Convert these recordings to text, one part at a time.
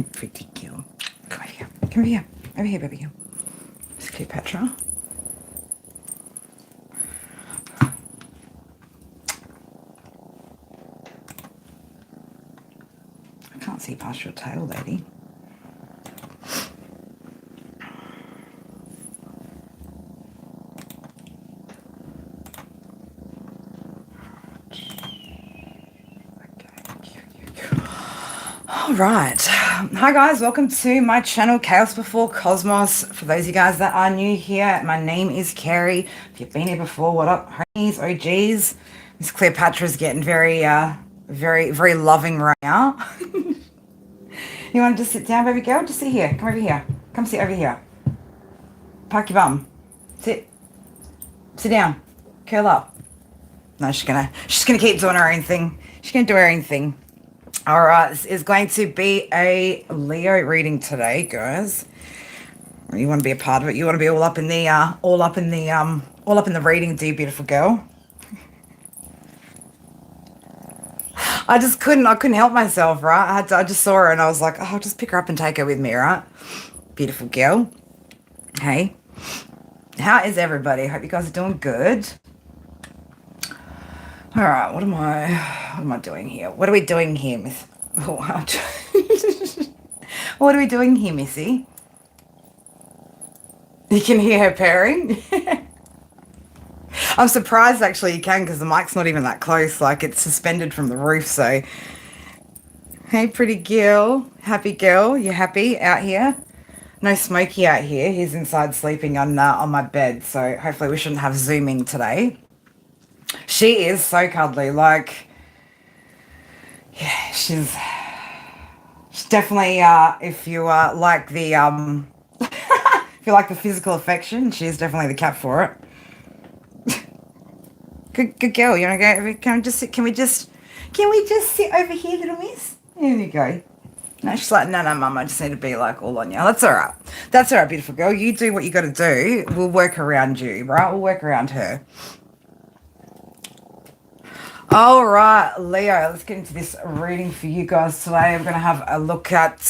Pretty girl. Come over here. Come over here. Over here, baby girl. It's Cleopatra. I can't see past your tail, lady. All right. Hi guys, welcome to my channel Chaos Before Cosmos. For those of you guys that are new here, my name is Carrie. If you've been here before, what up, homies, OGs? Miss Cleopatra's getting very loving right now. You want to just sit down, baby girl? Just sit here. Come over here. Come sit over here. Park your bum. Sit. Sit down. Curl up. No, she's gonna keep doing her own thing. She's gonna do her own thing. All right, this is going to be a Leo reading today, guys. You want to be a part of it. You want to be all up in the reading, do you, beautiful girl? I couldn't help myself, right? I just saw her and I was like, oh, I'll just pick her up and take her with me, right? Beautiful girl. Hey, how is everybody? Hope you guys are doing good. All right, what am I doing here? What are we doing here, Miss? Oh, what are we doing here, Missy? You can hear her purring? I'm surprised actually you can, because the mic's not even that close, like it's suspended from the roof, so. Hey, pretty girl. Happy girl, you happy out here? No Smokey out here. He's inside sleeping on my bed, so hopefully we shouldn't have Zooming today. She is so cuddly, like, yeah, she's definitely, if you like the, if you like the physical affection, she's definitely the cat for it. Good girl, you wanna go, can we just sit over here, little miss? There you go. No, she's like, no, mum, I just need to be like all on you. That's all right. That's all right, beautiful girl. You do what you got to do. We'll work around you, right? We'll work around her. All right, Leo, let's get into this reading for you guys today. We're going to have a look at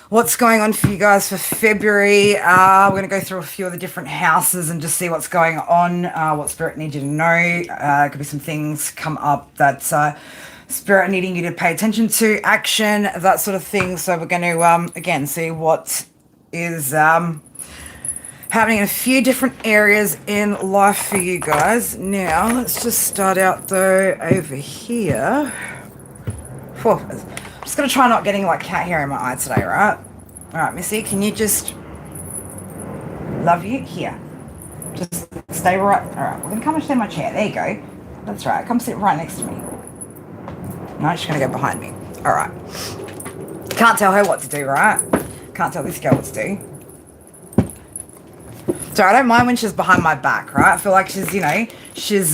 what's going on for you guys for February. We're going to go through a few of the different houses and just see what's going on, what Spirit needs you to know. Could be some things come up that Spirit needing you to pay attention to, action, that sort of thing. So we're going to, again, see what is happening in a few different areas in life for you guys. Now, let's just start out though over here. Whew. I'm just going to try not getting like cat hair in my eye today, right? All right, Missy, can you just... Love you. Here. Just stay right... All right, we're going to come and sit in my chair. There you go. That's right. Come sit right next to me. No, she's going to go behind me. All right. Can't tell her what to do, right? Can't tell this girl what to do. So I don't mind when she's behind my back, right? I feel like she's, you know, she's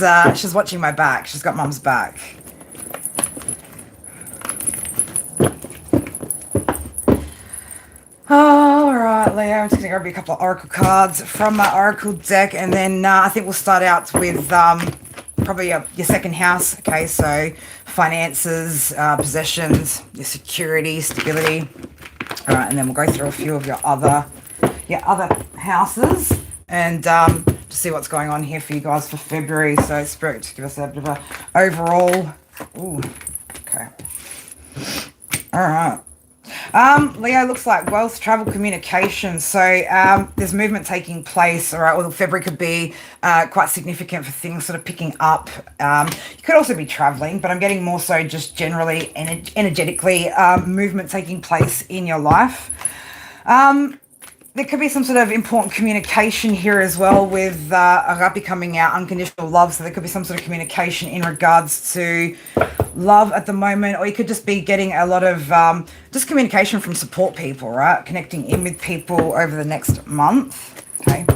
watching my back. She's got mum's back. All right, Leo, I'm just going to grab you a couple of oracle cards from my oracle deck, and then I think we'll start out with probably your second house. Okay, so finances, possessions, your security, stability. All right, and then we'll go through a few of your other houses and to see what's going on here for you guys for February. So Spirit, just give us a bit of a overall. Ooh, okay. All right. Leo, looks like wealth, travel, communication. So there's movement taking place. All right. Well, February could be quite significant for things sort of picking up. You could also be traveling, but I'm getting more so just generally energetically movement taking place in your life. There could be some sort of important communication here as well with Agape coming out, unconditional love. So there could be some sort of communication in regards to love at the moment, or you could just be getting a lot of just communication from support people, right? Connecting in with people over the next month, okay?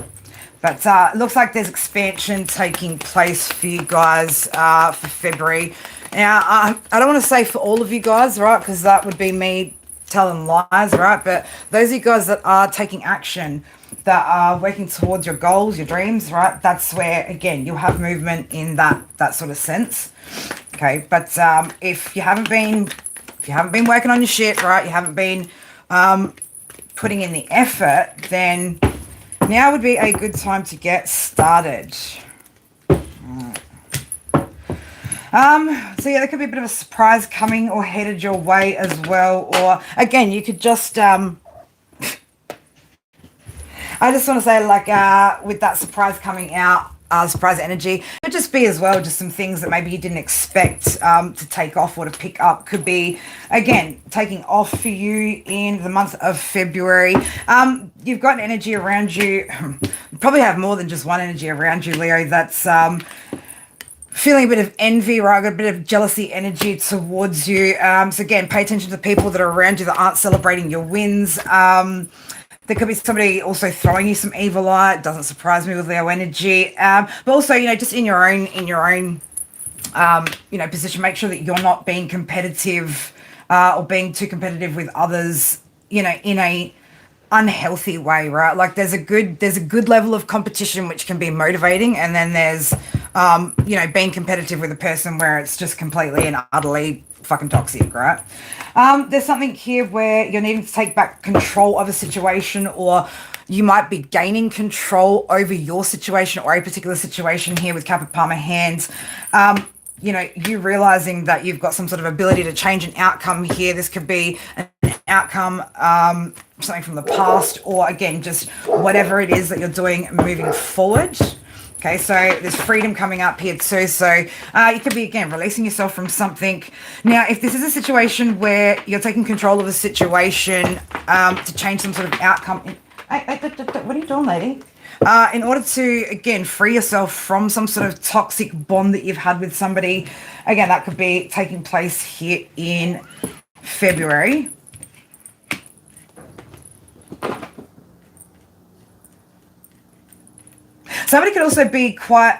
But it looks like there's expansion taking place for you guys for February. Now, I don't want to say for all of you guys, right? Because that would be me telling lies, right? But those of you guys that are taking action, that are working towards your goals, your dreams, right? That's where, again, you'll have movement in that sort of sense. Okay, but if you haven't been if you haven't been working on your shit, right, you haven't been putting in the effort, then now would be a good time to get started. So yeah, there could be a bit of a surprise coming or headed your way as well. Or again, you could just I just want to say, like, with that surprise coming out, surprise energy, could just be as well just some things that maybe you didn't expect to take off or to pick up. Could be, again, taking off for you in the month of February. You've got an energy around you. You probably have more than just one energy around you, Leo, that's feeling a bit of envy, right? Got a bit of jealousy energy towards you. So again, pay attention to the people that are around you that aren't celebrating your wins. There could be somebody also throwing you some evil eye. It doesn't surprise me with Leo energy. But also, you know, just in your own, you know, position, make sure that you're not being competitive or being too competitive with others, you know, in a unhealthy way, right? Like there's a good level of competition which can be motivating, and then there's you know, being competitive with a person where it's just completely and utterly fucking toxic, right? There's something here where you're needing to take back control of a situation, or you might be gaining control over your situation or a particular situation here with Cap of Palmer hands. You know, you realizing that you've got some sort of ability to change an outcome here. This could be an outcome, something from the past, or again, just whatever it is that you're doing moving forward. Okay, so there's freedom coming up here too. So you could be, again, releasing yourself from something. Now, if this is a situation where you're taking control of a situation to change some sort of outcome. What are you doing, lady? In order to, again, free yourself from some sort of toxic bond that you've had with somebody. Again, that could be taking place here in February. Somebody could also be quite,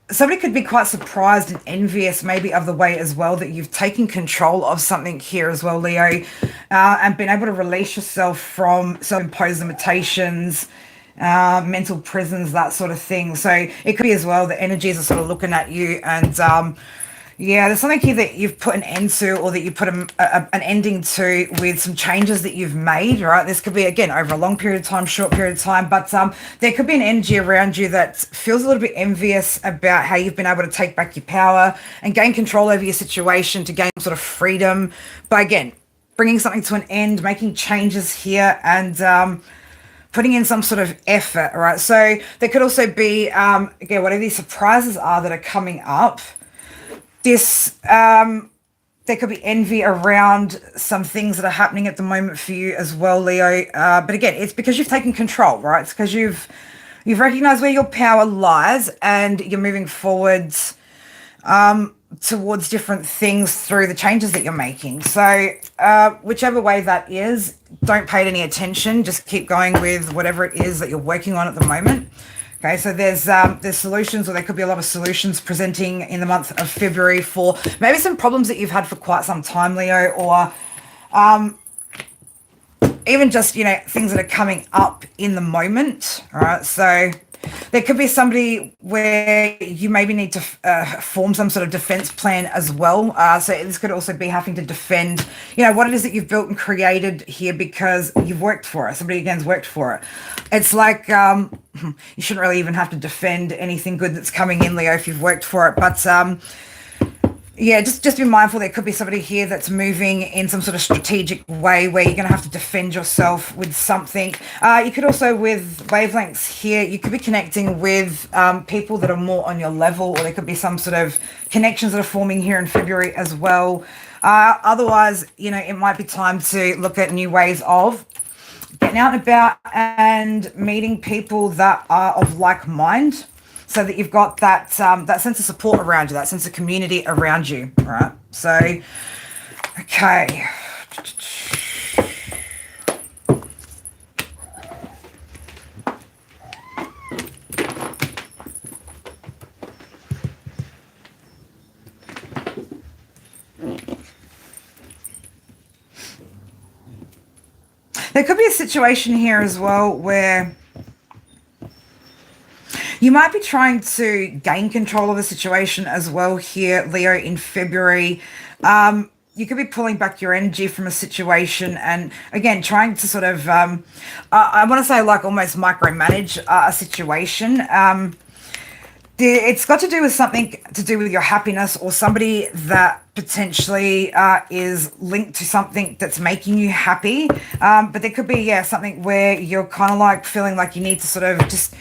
somebody could be quite surprised and envious maybe of the way as well that you've taken control of something here as well, Leo, and been able to release yourself from self-imposed limitations, mental prisons, that sort of thing. So it could be as well that energies are sort of looking at you and, yeah, there's something here that you've put an end to, or that you put an ending to with some changes that you've made, right? This could be, again, over a long period of time, short period of time, but there could be an energy around you that feels a little bit envious about how you've been able to take back your power and gain control over your situation to gain sort of freedom by, again, bringing something to an end, making changes here, and putting in some sort of effort, right? So there could also be, again, whatever these surprises are that are coming up, this, there could be envy around some things that are happening at the moment for you as well, Leo. But again, it's because you've taken control, right? It's because you've recognized where your power lies, and you're moving forwards towards different things through the changes that you're making. So whichever way that is, don't pay it any attention. Just keep going with whatever it is that you're working on at the moment. Okay, so there's solutions, or there could be a lot of solutions presenting in the month of February for maybe some problems that you've had for quite some time, Leo, or even just, you know, things that are coming up in the moment. All right, so there could be somebody where you maybe need to form some sort of defense plan as well. So this could also be having to defend, you know, what it is that you've built and created here because you've worked for it. Somebody, again's worked for it. It's like you shouldn't really even have to defend anything good that's coming in, Leo, if you've worked for it. But yeah, just be mindful. There could be somebody here that's moving in some sort of strategic way where you're going to have to defend yourself with something. You could also, with wavelengths here, you could be connecting with people that are more on your level, or there could be some sort of connections that are forming here in February as well. Otherwise, you know, it might be time to look at new ways of getting out and about and meeting people that are of like mind, so that you've got that that sense of support around you, that sense of community around you, right? So, okay. There could be a situation here as well where you might be trying to gain control of a situation as well here, Leo, in February. you could be pulling back your energy from a situation, and again trying to sort of I want to say like almost micromanage a situation. It's got to do with something to do with your happiness, or somebody that potentially is linked to something that's making you happy. But there could be, yeah, something where you're kind of like feeling like you need to sort of just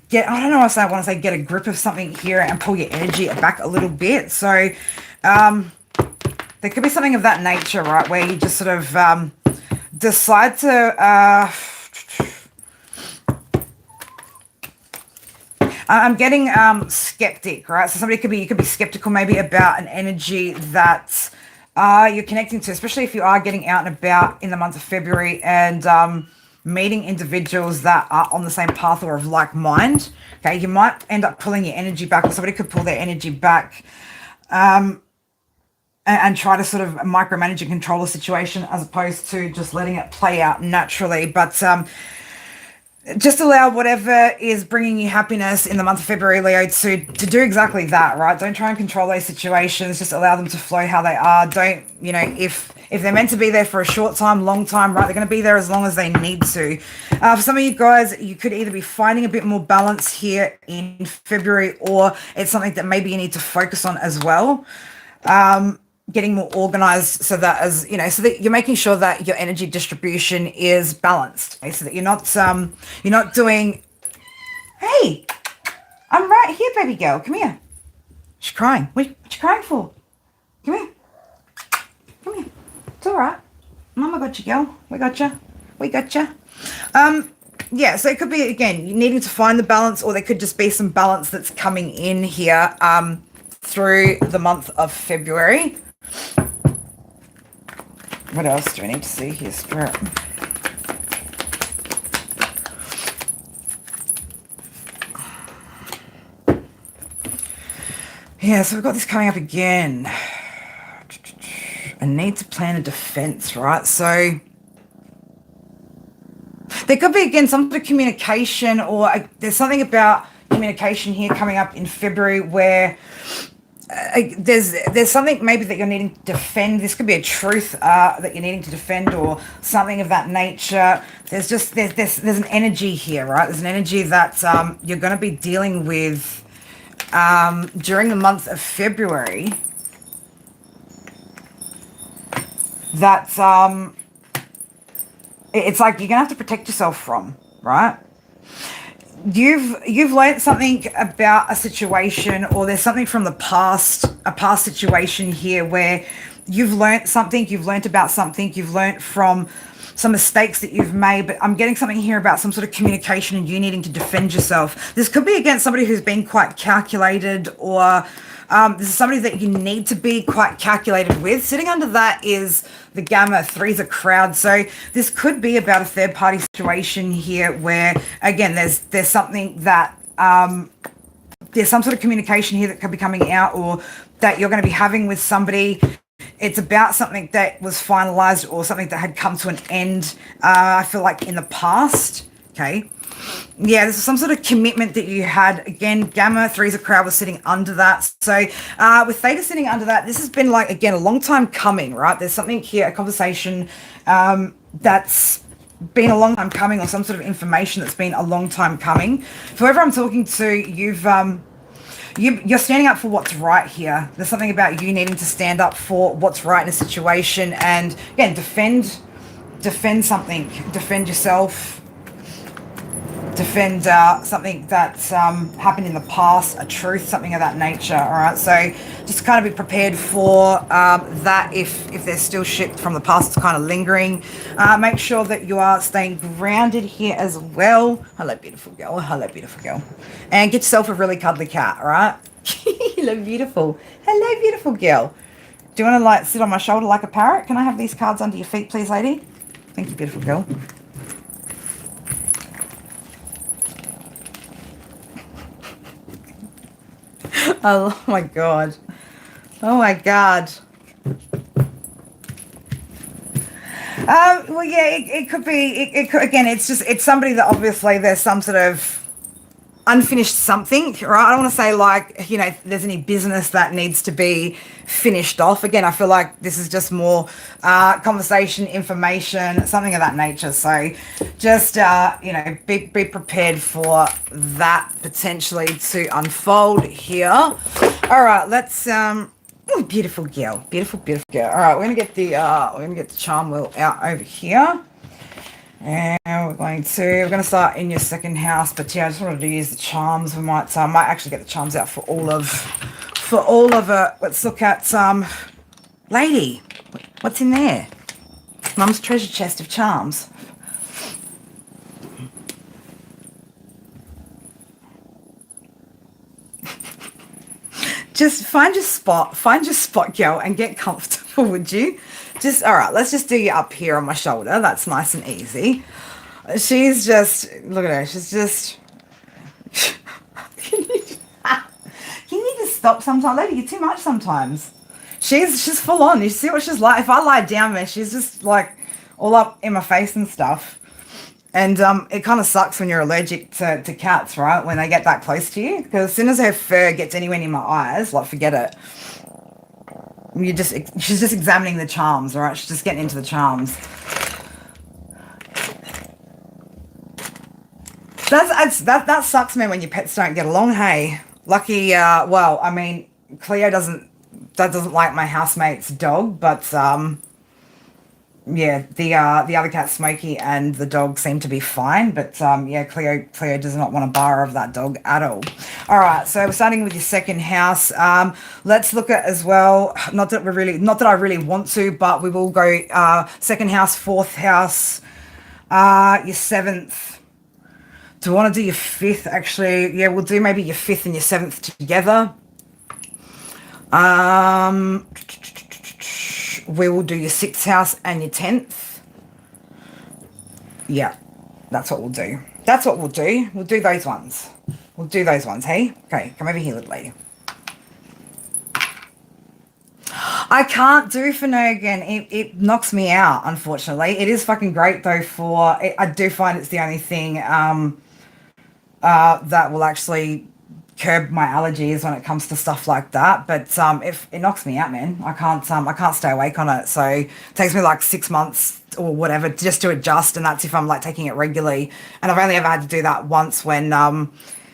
get, I don't know what I want to say, get a grip of something here and pull your energy back a little bit. So there could be something of that nature, right, where you just sort of decide to I'm getting skeptic, right? So somebody you could be skeptical maybe about an energy that you're connecting to, especially if you are getting out and about in the month of February and meeting individuals that are on the same path or of like mind. Okay, you might end up pulling your energy back, or somebody could pull their energy back and try to sort of micromanage and control the situation, as opposed to just letting it play out naturally. But just allow whatever is bringing you happiness in the month of February, Leo, to do exactly that, right? Don't try and control those situations. Just allow them to flow how they are. Don't, you know, if they're meant to be there for a short time, long time, right, they're going to be there as long as they need to. For some of you guys, you could either be finding a bit more balance here in February, or it's something that maybe you need to focus on as well. Getting more organized, so that, as you know, so that you're making sure that your energy distribution is balanced, okay? So that you're not doing, hey, I'm right here, baby girl, come here. She's crying. What you crying for? Come here. It's all right. Mama got you, girl. We got you. Yeah, so it could be, again, you needing to find the balance, or there could just be some balance that's coming in here through the month of February. What else do I need to see here, Spirit? Yeah, so we've got this coming up again. I need to plan a defense, right? So there could be, again, some sort of communication, or there's something about communication here coming up in February where there's something maybe that you're needing to defend. This could be a truth that you're needing to defend, or something of that nature. There's an energy here, right? There's an energy that you're going to be dealing with during the month of February. That's it's like you're going to have to protect yourself from, right? You've learned something about a situation, or there's something from the past, a past situation here where you've learned something, you've learned about something, you've learned from some mistakes that you've made. But I'm getting something here about some sort of communication and you needing to defend yourself. This could be against somebody who's been quite calculated, or this is somebody that you need to be quite calculated with. Sitting under that is the Gamma. 3's a crowd. So this could be about a third party situation here where, again, there's something that, there's some sort of communication here that could be coming out, or that you're going to be having with somebody. It's about something that was finalized, or something that had come to an end, I feel like, in the past. Okay. Yeah, this is some sort of commitment that you had. Again, Gamma, 3's a crowd, was sitting under that. So with Theta sitting under that, this has been like, again, a long time coming, right? There's something here, a conversation that's been a long time coming, or some sort of information that's been a long time coming. For whoever I'm talking to, you're standing up for what's right here. There's something about you needing to stand up for what's right in a situation, and again, defend something, defend yourself, defend something that's happened in the past, a truth, something of that nature. All right, so just kind of be prepared for that if there's still shit from the past that's kind of lingering. Make sure that you are staying grounded here as well. Hello, beautiful girl. Hello, beautiful girl. And get yourself a really cuddly cat. All right. Hello, beautiful. Hello, beautiful girl. Do you want to like sit on my shoulder like a parrot? Can I have these cards under your feet, please, lady? Thank you, beautiful girl. Oh my god. Oh my god. Well, yeah, it could be, it could, again, it's somebody that obviously there's some sort of unfinished something, right? I don't want to say like, there's any business that needs to be finished off. Again, I feel like this is just more conversation, information, something of that nature. So just, be prepared for that potentially to unfold here. All right, let's, oh, beautiful girl, beautiful girl. All right, we're gonna get the charm wheel out over here. And we're going to start in your second house, but yeah, I just wanted to use the charms. We might actually get the charms out for all of it. Let's look at lady. What's in there? Mum's treasure chest of charms. Just find your spot, girl, and get comfortable, would you? All right, let's just do you up here on my shoulder. That's nice and easy. She's just, look at her. She's just, you need to stop sometimes. Lady, you're too much sometimes. She's full on. You see what she's like? If I lie down there, she's just like all up in my face and stuff. And it kind of sucks when you're allergic to cats, right? When they get that close to you. Because as soon as her fur gets anywhere near my eyes, like, forget it. She's just examining the charms, all right? She's just getting into the charms. That sucks, man, when your pets don't get along, hey. Lucky, well, I mean, Cleo doesn't like my housemate's dog, but yeah, the other cat, Smokey, and the dog seem to be fine, but yeah, Cleo does not want a bar of that dog at all. All right, so we're starting with your second house. Let's look at as well. Not that I really want to, but we will go second house, fourth house, your seventh. Do you want to do your fifth? Actually, yeah, we'll do maybe your fifth and your seventh together. We will do your sixth house and your 10th. Yeah, that's what we'll do. That's what we'll do. We'll do those ones. We'll do those ones, hey? Okay, come over here, little lady. I can't do Finnegan. It knocks me out, unfortunately. It is fucking great, though, I do find it's the only thing that will actually curb my allergies when it comes to stuff like that, but if it knocks me out, man, I can't stay awake on it. So it takes me like 6 months or whatever just to adjust, and that's if I'm like taking it regularly. And I've only ever had to do that once when I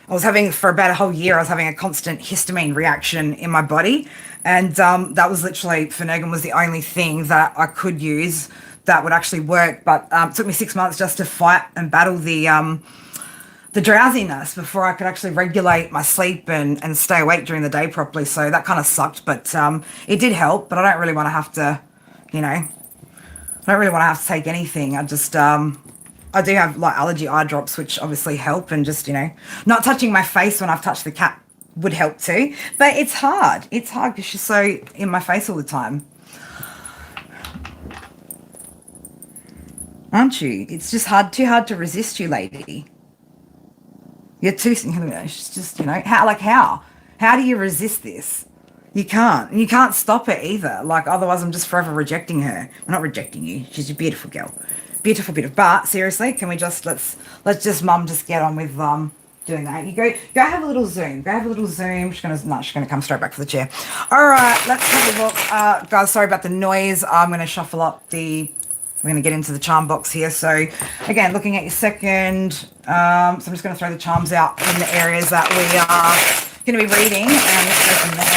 was having, for about a whole year, I was having a constant histamine reaction in my body, and that was literally, Finnegan was the only thing that I could use that would actually work. But it took me 6 months just to fight and battle the drowsiness before I could actually regulate my sleep and stay awake during the day properly. So that kind of sucked, but it did help. But I don't really want to have to, I don't really want to have to take anything. I just, I do have like allergy eye drops, which obviously help, and just, not touching my face when I've touched the cat would help too. But it's hard. It's hard because she's so in my face all the time. Aren't you? It's just too hard to resist you, lady. You're too, she's just, how do you resist this? You can't. And you can't stop it either. Like, otherwise I'm just forever rejecting her. I'm not rejecting you. She's a beautiful girl. Beautiful. But seriously, can we just, let's just, mum, just get on with doing that. You go have a little Zoom. She's gonna come straight back for the chair. All right, let's have a look. Guys, sorry about the noise. I'm gonna shuffle up we're going to get into the charm box here. So, again, looking at your second, so I'm just going to throw the charms out in the areas that we are going to be reading, and let's go from there.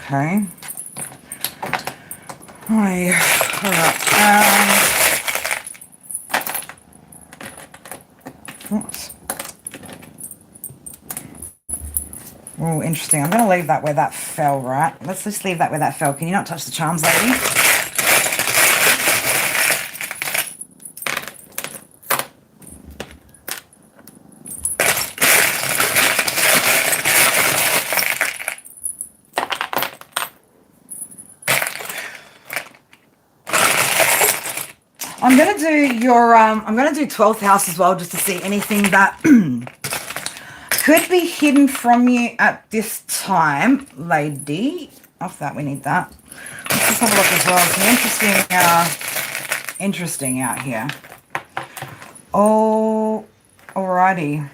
Okay. All right. Oops. Oh, interesting. I'm going to leave that where that fell, right? Let's just leave that where that fell. Can you not touch the charms, lady? I'm going to do I'm going to do 12th house as well, just to see anything that could be hidden from you at this time, lady. Off that, we need that. Let's just have a look as well. Some interesting out here. Oh, alrighty.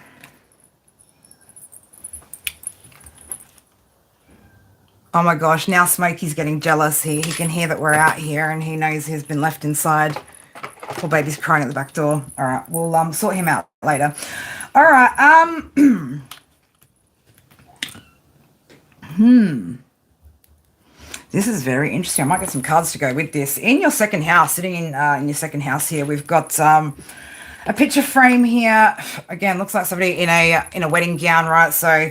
Oh my gosh, now Smokey's getting jealous. He can hear that we're out here and he knows he's been left inside. Poor baby's crying at the back door. All right, we'll sort him out later. All right, This is very interesting. I might get some cards to go with this. In your second house, sitting in your second house here, we've got a picture frame here. Again, looks like somebody in a wedding gown, right? So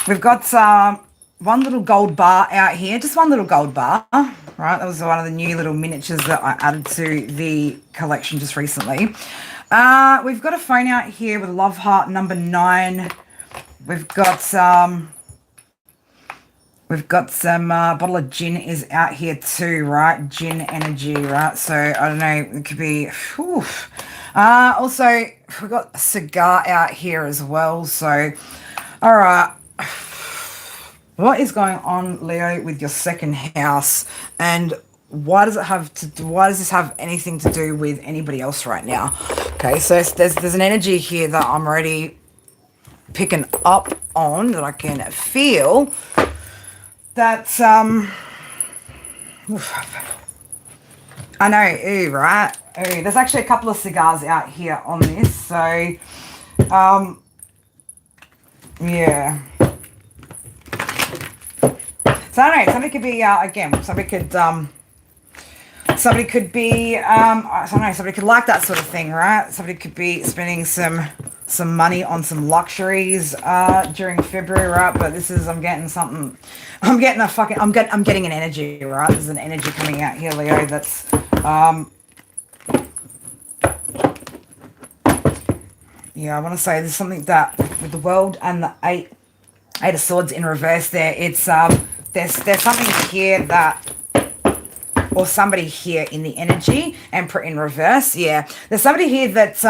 we've got one little gold bar out here, just one little gold bar, right? That was one of the new little miniatures that I added to the collection just recently. We've got a phone out here with a love heart number 9. We've got some bottle of gin is out here too, right? Gin energy, right? So I don't know, it could be. Also, we've got a cigar out here as well. So, all right. What is going on, Leo, with your second house, and why does this have anything to do with anybody else right now? Okay, so there's an energy here that I'm already picking up on, that I can feel. That I know, ooh, right? Ooh, there's actually a couple of cigars out here on this, so yeah. So I don't know, somebody could be again, somebody could be I don't know, somebody could like that sort of thing, right? Somebody could be spending some money on some luxuries during February, right? But this is, I'm getting an energy, right? There's an energy coming out here, Leo, that's yeah, I want to say there's something that with the world and the eight of swords in reverse there, it's there's something here that, or somebody here in the energy and put in reverse. Yeah, there's somebody here that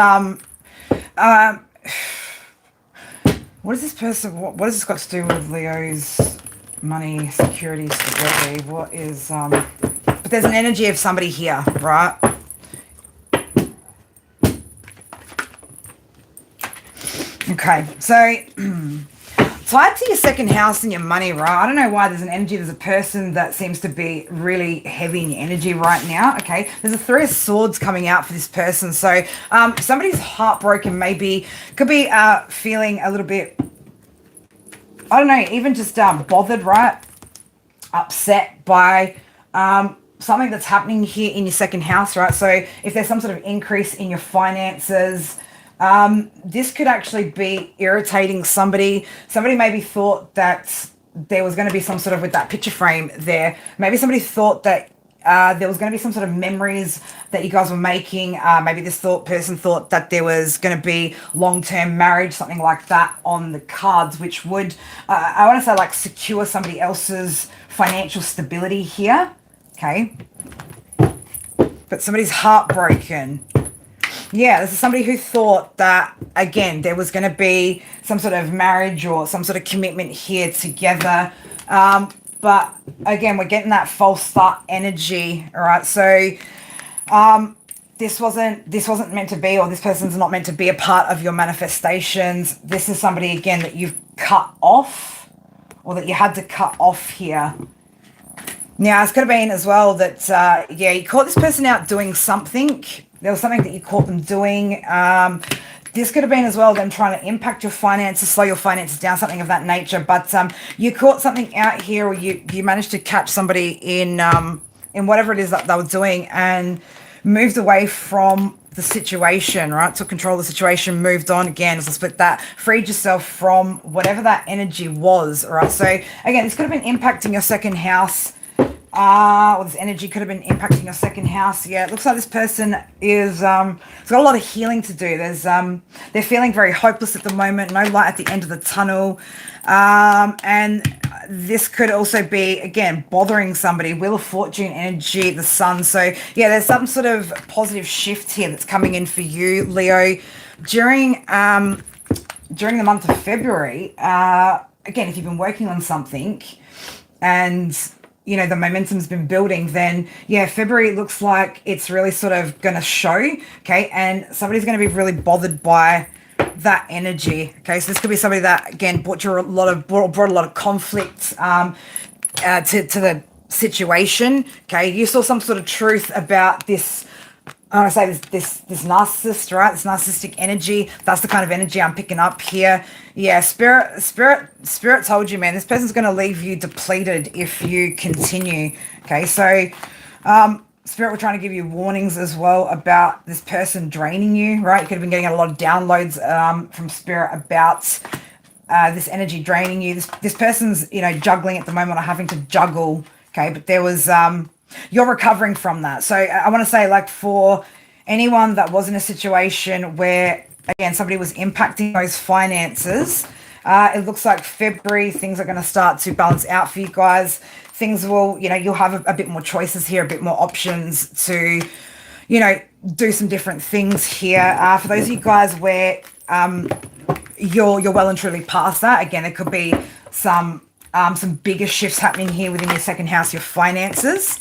what is this person, what has this got to do with Leo's money, security, stability? What is but there's an energy of somebody here, right? Okay, so tied to your second house and your money, right? I don't know why there's an energy. There's a person that seems to be really heavy in your energy right now, okay? There's a 3 of swords coming out for this person. So somebody's heartbroken, could be feeling a little bit, I don't know, even just bothered, right? Upset by something that's happening here in your second house, right? So if there's some sort of increase in your finances, this could actually be irritating somebody. Somebody maybe thought that there was going to be some sort of, with that picture frame there, maybe somebody thought that there was going to be some sort of memories that you guys were making. Maybe this person thought that there was going to be long-term marriage, something like that on the cards, which would, I want to say, like, secure somebody else's financial stability here, okay? But somebody's heartbroken. Yeah, this is somebody who thought that, again, there was going to be some sort of marriage or some sort of commitment here together. But, again, we're getting that false start energy, all right? So this wasn't meant to be, or this person's not meant to be a part of your manifestations. This is somebody, again, that you've cut off, or that you had to cut off here. Now, it's could have been as well that, yeah, you caught this person out doing something. There was something that you caught them doing. This could have been as well them trying to impact your finances, slow your finances down, something of that nature. But you caught something out here, or you managed to catch somebody in whatever it is that they were doing, and moved away from the situation, right? Took control of the situation, moved on again. So split that, freed yourself from whatever that energy was, right? So again, this could have been impacting your second house. Or this energy could have been impacting your second house. Yeah, it looks like this person is it's got a lot of healing to do. They're feeling very hopeless at the moment, no light at the end of the tunnel. And this could also be, again, bothering somebody. Wheel of Fortune energy, the sun. So yeah, there's some sort of positive shift here that's coming in for you, Leo, during the month of February. again, if you've been working on something and the momentum's been building, then yeah, February looks like it's really sort of going to show. Okay, and somebody's going to be really bothered by that energy. Okay, so this could be somebody that again brought a lot of conflict to the situation. Okay, you saw some sort of truth about this. I want to say this narcissist, right? This narcissistic energy. That's the kind of energy I'm picking up here. Yeah, spirit told you, man. This person's going to leave you depleted if you continue. Okay, so spirit were trying to give you warnings as well about this person draining you, right? You could have been getting a lot of downloads from spirit about this energy draining you. This person's juggling at the moment or having to juggle. Okay, but there was you're recovering from that. So I want to say, like, for anyone that was in a situation where, again, somebody was impacting those finances, it looks like February, things are going to start to balance out for you guys. Things will, you'll have a bit more choices here, a bit more options to, do some different things here. For those of you guys where you're well and truly past that, again, there could be some bigger shifts happening here within your second house, your finances.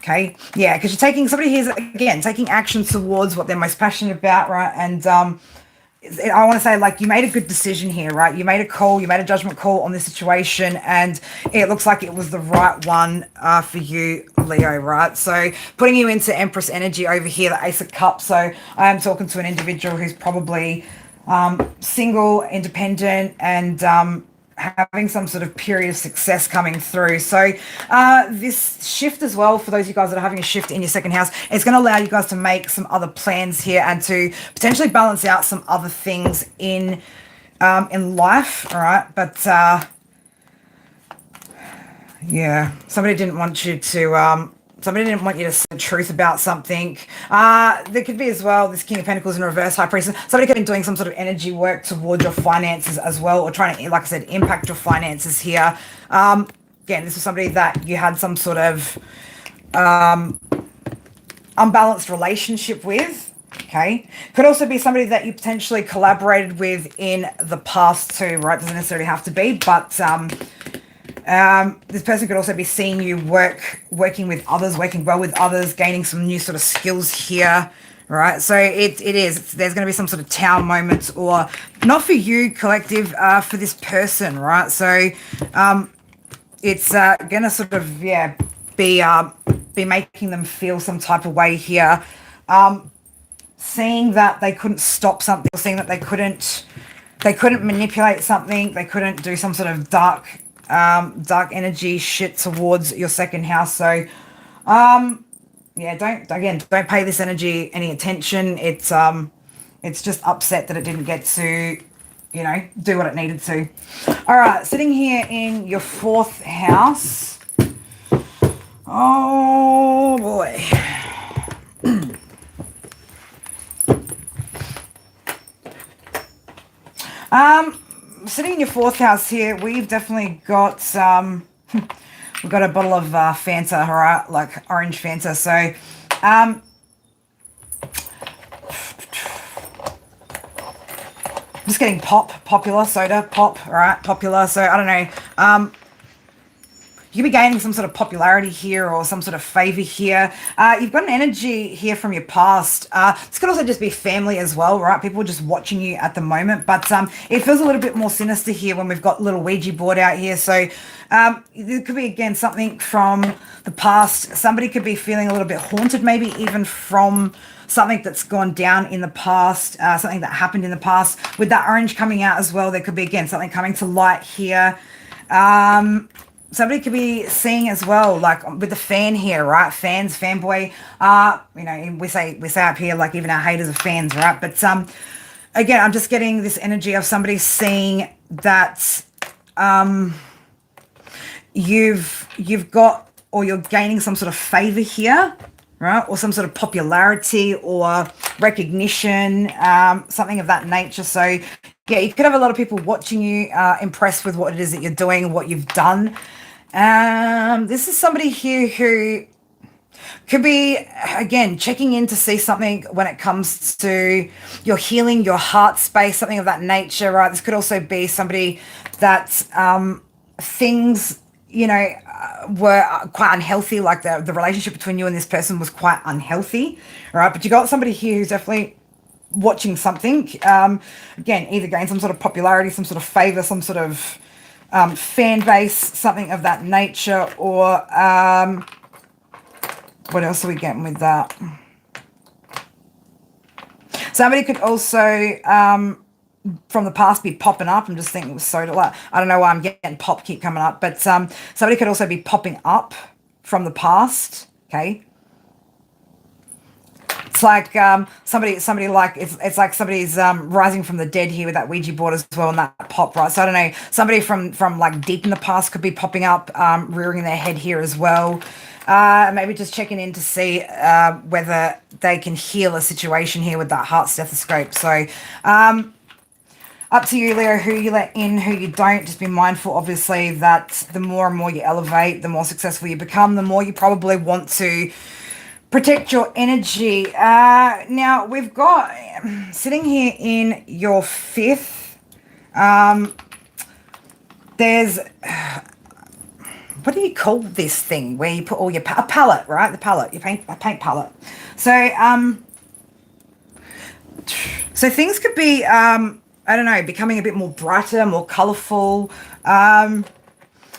Okay, yeah, because somebody here's again taking action towards what they're most passionate about, right? And I want to say, like, you made a good decision here, right? You made a call, you made a judgment call on this situation, and it looks like it was the right one for you, Leo, right? So putting you into Empress energy over here, the Ace of Cups. So I am talking to an individual who's probably single, independent, and having some sort of period of success coming through. So this shift as well, for those of you guys that are having a shift in your second house, it's going to allow you guys to make some other plans here and to potentially balance out some other things in life. All right, but yeah, somebody didn't want you to say the truth about something. There could be as well this King of Pentacles in reverse, High Priestess. Somebody could be doing some sort of energy work towards your finances as well, or trying to, like I said, impact your finances here. Again, this was somebody that you had some sort of unbalanced relationship with. Okay, could also be somebody that you potentially collaborated with in the past too, right? Doesn't necessarily have to be, but this person could also be seeing you working with others, working well with others, gaining some new sort of skills here, right? So there's going to be some sort of tower moments, or not for you, collective, for this person, right? So it's going to sort of, yeah, be making them feel some type of way here. Seeing that they couldn't stop something, seeing that they couldn't manipulate something, they couldn't do some sort of dark energy shit towards your second house. So yeah, don't pay this energy any attention. It's just upset that it didn't get to do what it needed to. All right, sitting here in your fourth house. Oh boy. Sitting in your fourth house here, we've definitely got we've got a bottle of Fanta, all right, like orange Fanta. So just getting popular soda, pop, all right, popular. So I don't know. You could be gaining some sort of popularity here or some sort of favor here. You've got an energy here from your past. This could also just be family as well, right? People are just watching you at the moment. But it feels a little bit more sinister here when we've got a little Ouija board out here. So there could be, again, something from the past. Somebody could be feeling a little bit haunted, maybe even from something that's gone down in the past, something that happened in the past. With that orange coming out as well, there could be, again, something coming to light here. Somebody could be seeing as well, like with the fan here, right? Fans, fanboy. We say up here, like, even our haters are fans, right? But again, I'm just getting this energy of somebody seeing that you've got, or you're gaining some sort of favor here, right? Or some sort of popularity or recognition, something of that nature. So yeah, you could have a lot of people watching you, impressed with what it is that you're doing, what you've done. This is somebody here who Could be, again, checking in to see something when it comes to your healing, your heart space, something of that nature, right? This could also be somebody that things, were quite unhealthy, like the relationship between you and this person was quite unhealthy, right? But you got somebody here who's definitely watching something. Again, either gain some sort of popularity, some sort of favor, some sort of fan base, something of that nature, or what else are we getting with that? Somebody could also, from the past, be popping up. I'm just thinking it was so, like, I don't know why I'm getting pop keep coming up, but somebody could also be popping up from the past. Okay. It's like somebody like it's like somebody's rising from the dead here with that Ouija board as well, and that pop, right? So I don't know, somebody from like deep in the past could be popping up, rearing their head here as well. Maybe just checking in to see whether they can heal a situation here with that heart stethoscope. So up to you, Leo, who you let in, who you don't. Just be mindful, obviously, that the more and more you elevate, the more successful you become, the more you probably want to protect your energy. Now, we've got, sitting here in your fifth, there's, what do you call this thing where you put all your, a palette, right? The palette, a paint palette. So things could be, I don't know, becoming a bit more brighter, more colorful.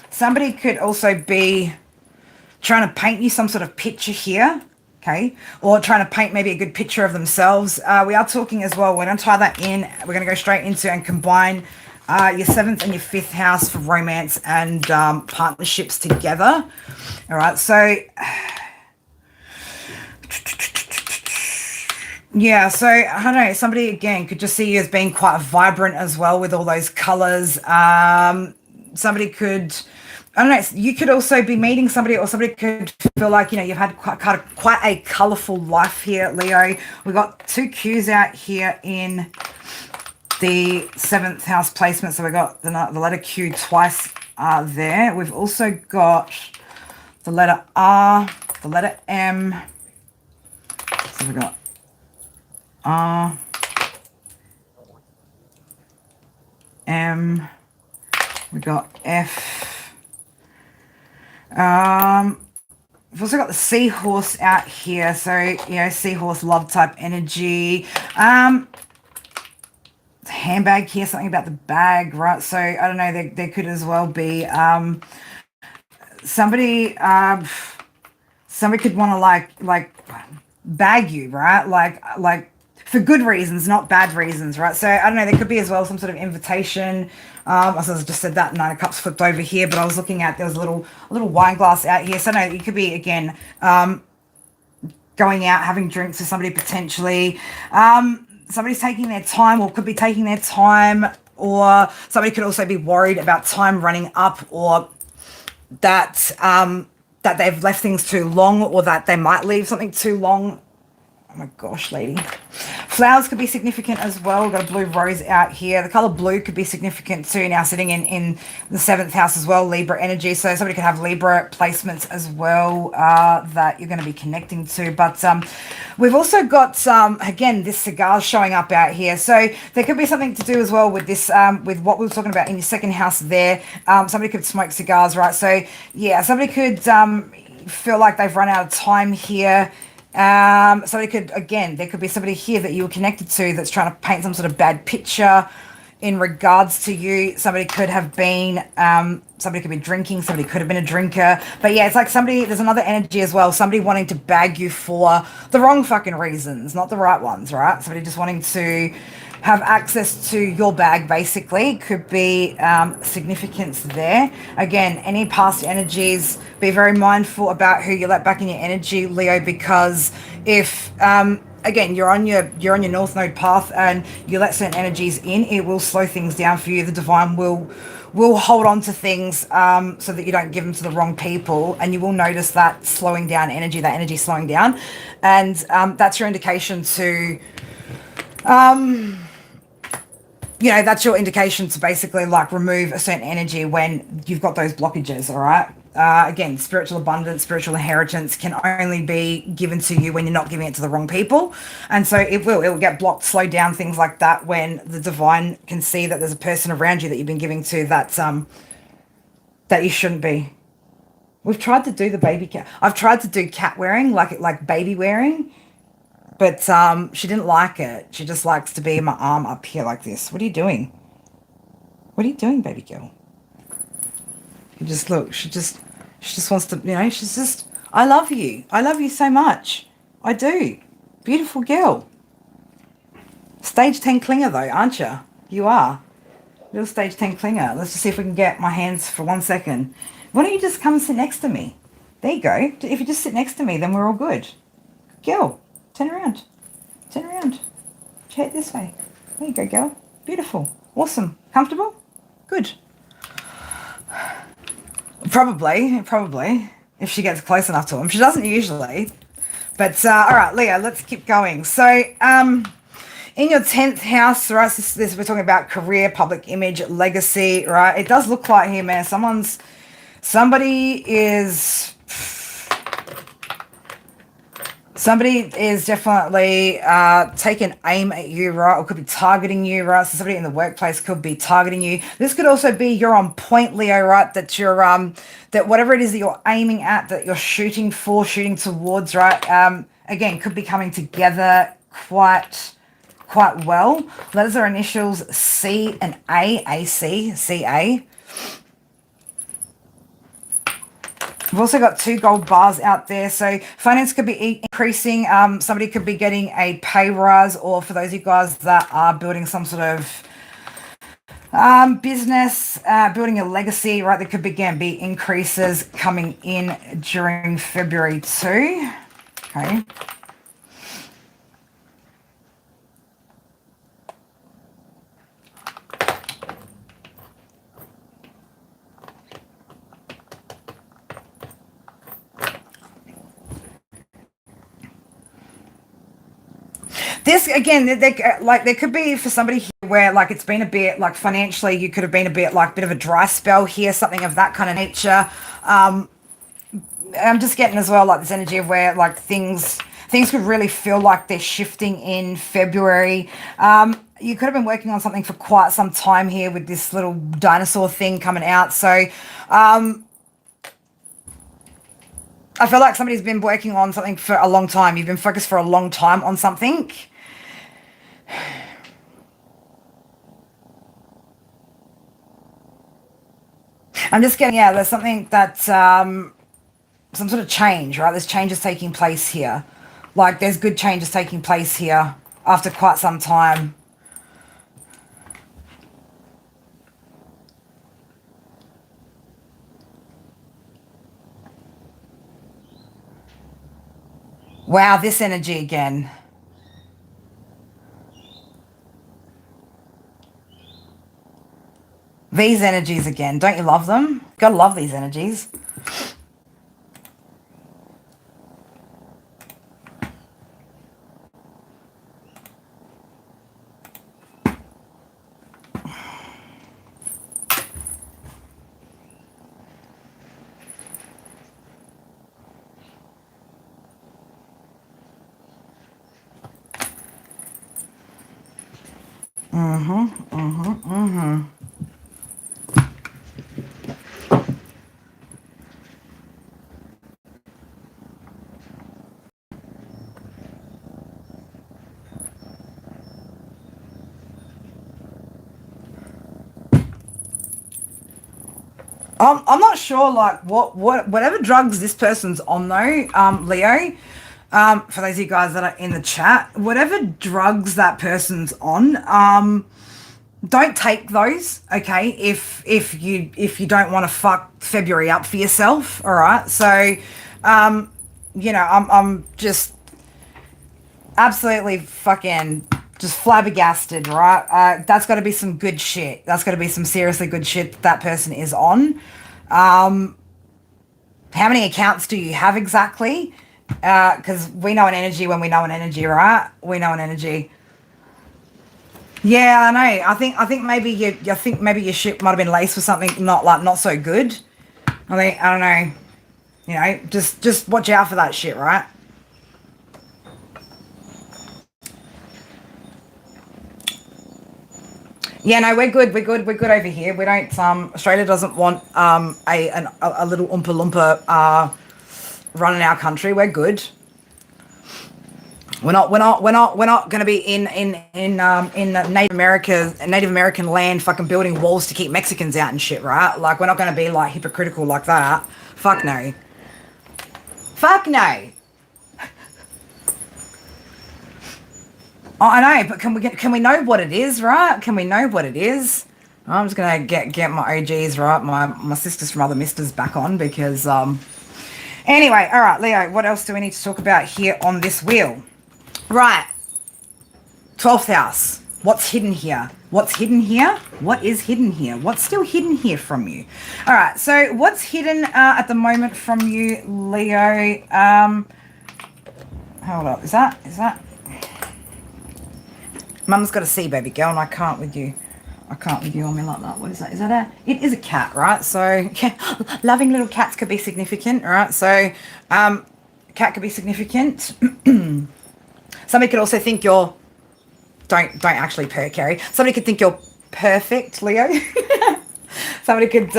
Somebody could also be trying to paint you some sort of picture here. Okay, or trying to paint maybe a good picture of themselves. We are talking as well, we're going to tie that in. We're going to go straight into and combine your 7th and your 5th house for romance and partnerships together. All right, so yeah, so I don't know, somebody again could just see you as being quite vibrant as well with all those colors. Somebody could, I don't know, you could also be meeting somebody, or somebody could feel like, you've had quite a colorful life here, Leo. We've got 2 Qs out here in the 7th house placement. So we've got the letter Q twice there. We've also got the letter R, the letter M. So we've got R, M, we got F. We've also got the seahorse out here. So, seahorse love type energy. Handbag here, something about the bag, right? So I don't know, there could as well be somebody could want to like bag you, right? Like for good reasons, not bad reasons, right? So I don't know, there could be as well some sort of invitation. I just said that 9 of Cups flipped over here, but I was looking at, there was a little wine glass out here. So no, it could be, again, going out, having drinks with somebody potentially. Somebody's taking their time, or could be taking their time, or somebody could also be worried about time running up, or that that they've left things too long, or that they might leave something too long. Oh my gosh, lady. Flowers could be significant as well. We've got a blue rose out here. The color blue could be significant too, now sitting in the 7th house as well, Libra energy. So somebody could have Libra placements as well that you're going to be connecting to. But we've also got, again, this cigar showing up out here. So there could be something to do as well with this, with what we were talking about in your 2nd house there. Somebody could smoke cigars, right? So yeah, somebody could feel like they've run out of time here. Somebody could, again, there could be somebody here that you were connected to that's trying to paint some sort of bad picture in regards to you. Somebody could have been, somebody could be drinking, somebody could have been a drinker. But yeah, it's like somebody, there's another energy as well, somebody wanting to bag you for the wrong fucking reasons, not the right ones, right? Somebody just wanting to have access to your bag, basically. Could be significance there. Again, any past energies, be very mindful about who you let back in your energy, Leo, because if again, you're on your North Node path and you let certain energies in, it will slow things down for you. The divine will hold on to things so that you don't give them to the wrong people, and you will notice that slowing down energy, that energy slowing down, and that's your indication to that's your indication to basically like remove a certain energy when you've got those blockages. All right. Again, spiritual abundance, spiritual inheritance can only be given to you when you're not giving it to the wrong people. And so it will get blocked, slowed down, things like that, when the divine can see that there's a person around you that you've been giving to that you shouldn't be. We've tried to do the baby cat. I've tried to do cat wearing, like baby wearing, but she didn't like it. She just likes to be in my arm up here like this. What are you doing? What are you doing, baby girl? You just look. She just wants to. She's just. I love you. I love you so much. I do. Beautiful girl. Stage 10 clinger though, aren't you? You are. Little stage 10 clinger. Let's just see if we can get my hands for 1 second. Why don't you just come and sit next to me? There you go. If you just sit next to me, then we're all good. Girl, turn around. Turn around. Head this way. There you go, girl. Beautiful. Awesome. Comfortable? Good. Probably. If she gets close enough to him. She doesn't usually. But, all right, Leo, let's keep going. So, in your 10th house, right, this we're talking about career, public image, legacy, right? It does look like here, man, somebody is definitely taking aim at you, right? Or could be targeting you, right? So somebody in the workplace could be targeting you. This could also be you're on point, Leo, right? That you're that whatever it is that you're aiming at, that you're shooting towards, right? Again, could be coming together quite well. Those are initials C and A, AC, CA. We've also got 2 gold bars out there. So finance could be increasing. Somebody could be getting a pay rise, or for those of you guys that are building some sort of business, building a legacy, right? There could be increases coming in during February too. Okay. This again, there could be for somebody here where like it's been a bit like financially, you could have been a bit of a dry spell here, something of that kind of nature. I'm just getting as well like this energy of where like things could really feel like they're shifting in February. You could have been working on something for quite some time here with this little dinosaur thing coming out. So I feel like somebody's been working on something for a long time. You've been focused for a long time on something. I'm just getting, there's something that, some sort of change, right? There's changes taking place here. Like there's good changes taking place here after quite some time. Wow, this energy again. These energies again. Don't you love them? Gotta love these energies. I'm not sure, like whatever drugs this person's on though, Leo. For those of you guys that are in the chat, whatever drugs that person's on, don't take those, okay? If you don't want to fuck February up for yourself, all right? So, I'm just absolutely fucking just flabbergasted, right? That's got to be some good shit. That's got to be some seriously good shit that person is on. How many accounts do you have exactly? Because we know an energy when we know an energy, right? We know an energy. Yeah, I know. I think maybe your shit might have been laced with something not so good. I think, I don't know, you know, just watch out for that shit, right? Yeah, no, we're good. We're good over here. We don't. Australia doesn't want a little oompa loompa running our country. We're good. We're not going to be in Native American land, fucking building walls to keep Mexicans out and shit, right? Like, we're not going to be like hypocritical like that. Fuck no. Fuck no. Oh, I know, but can we know what it is, right? Can we know what it is? I'm just gonna get my OGs, right, my sisters from other misters back on, because anyway, all right, Leo, what else do we need to talk about here on this wheel? Right, 12th house. What's hidden here? What's hidden here? What is hidden here? What's still hidden here from you? All right, so what's hidden at the moment from you, Leo? Hold up, is that? Mum's got a C, baby girl, and I can't with you. I can't with you on me like that. What is that? Is that a... It is a cat, right? So, yeah, loving little cats could be significant, right? So, cat could be significant. Somebody could also think you're... Don't actually purr, Carrie. Somebody could think you're perfect, Leo. Somebody could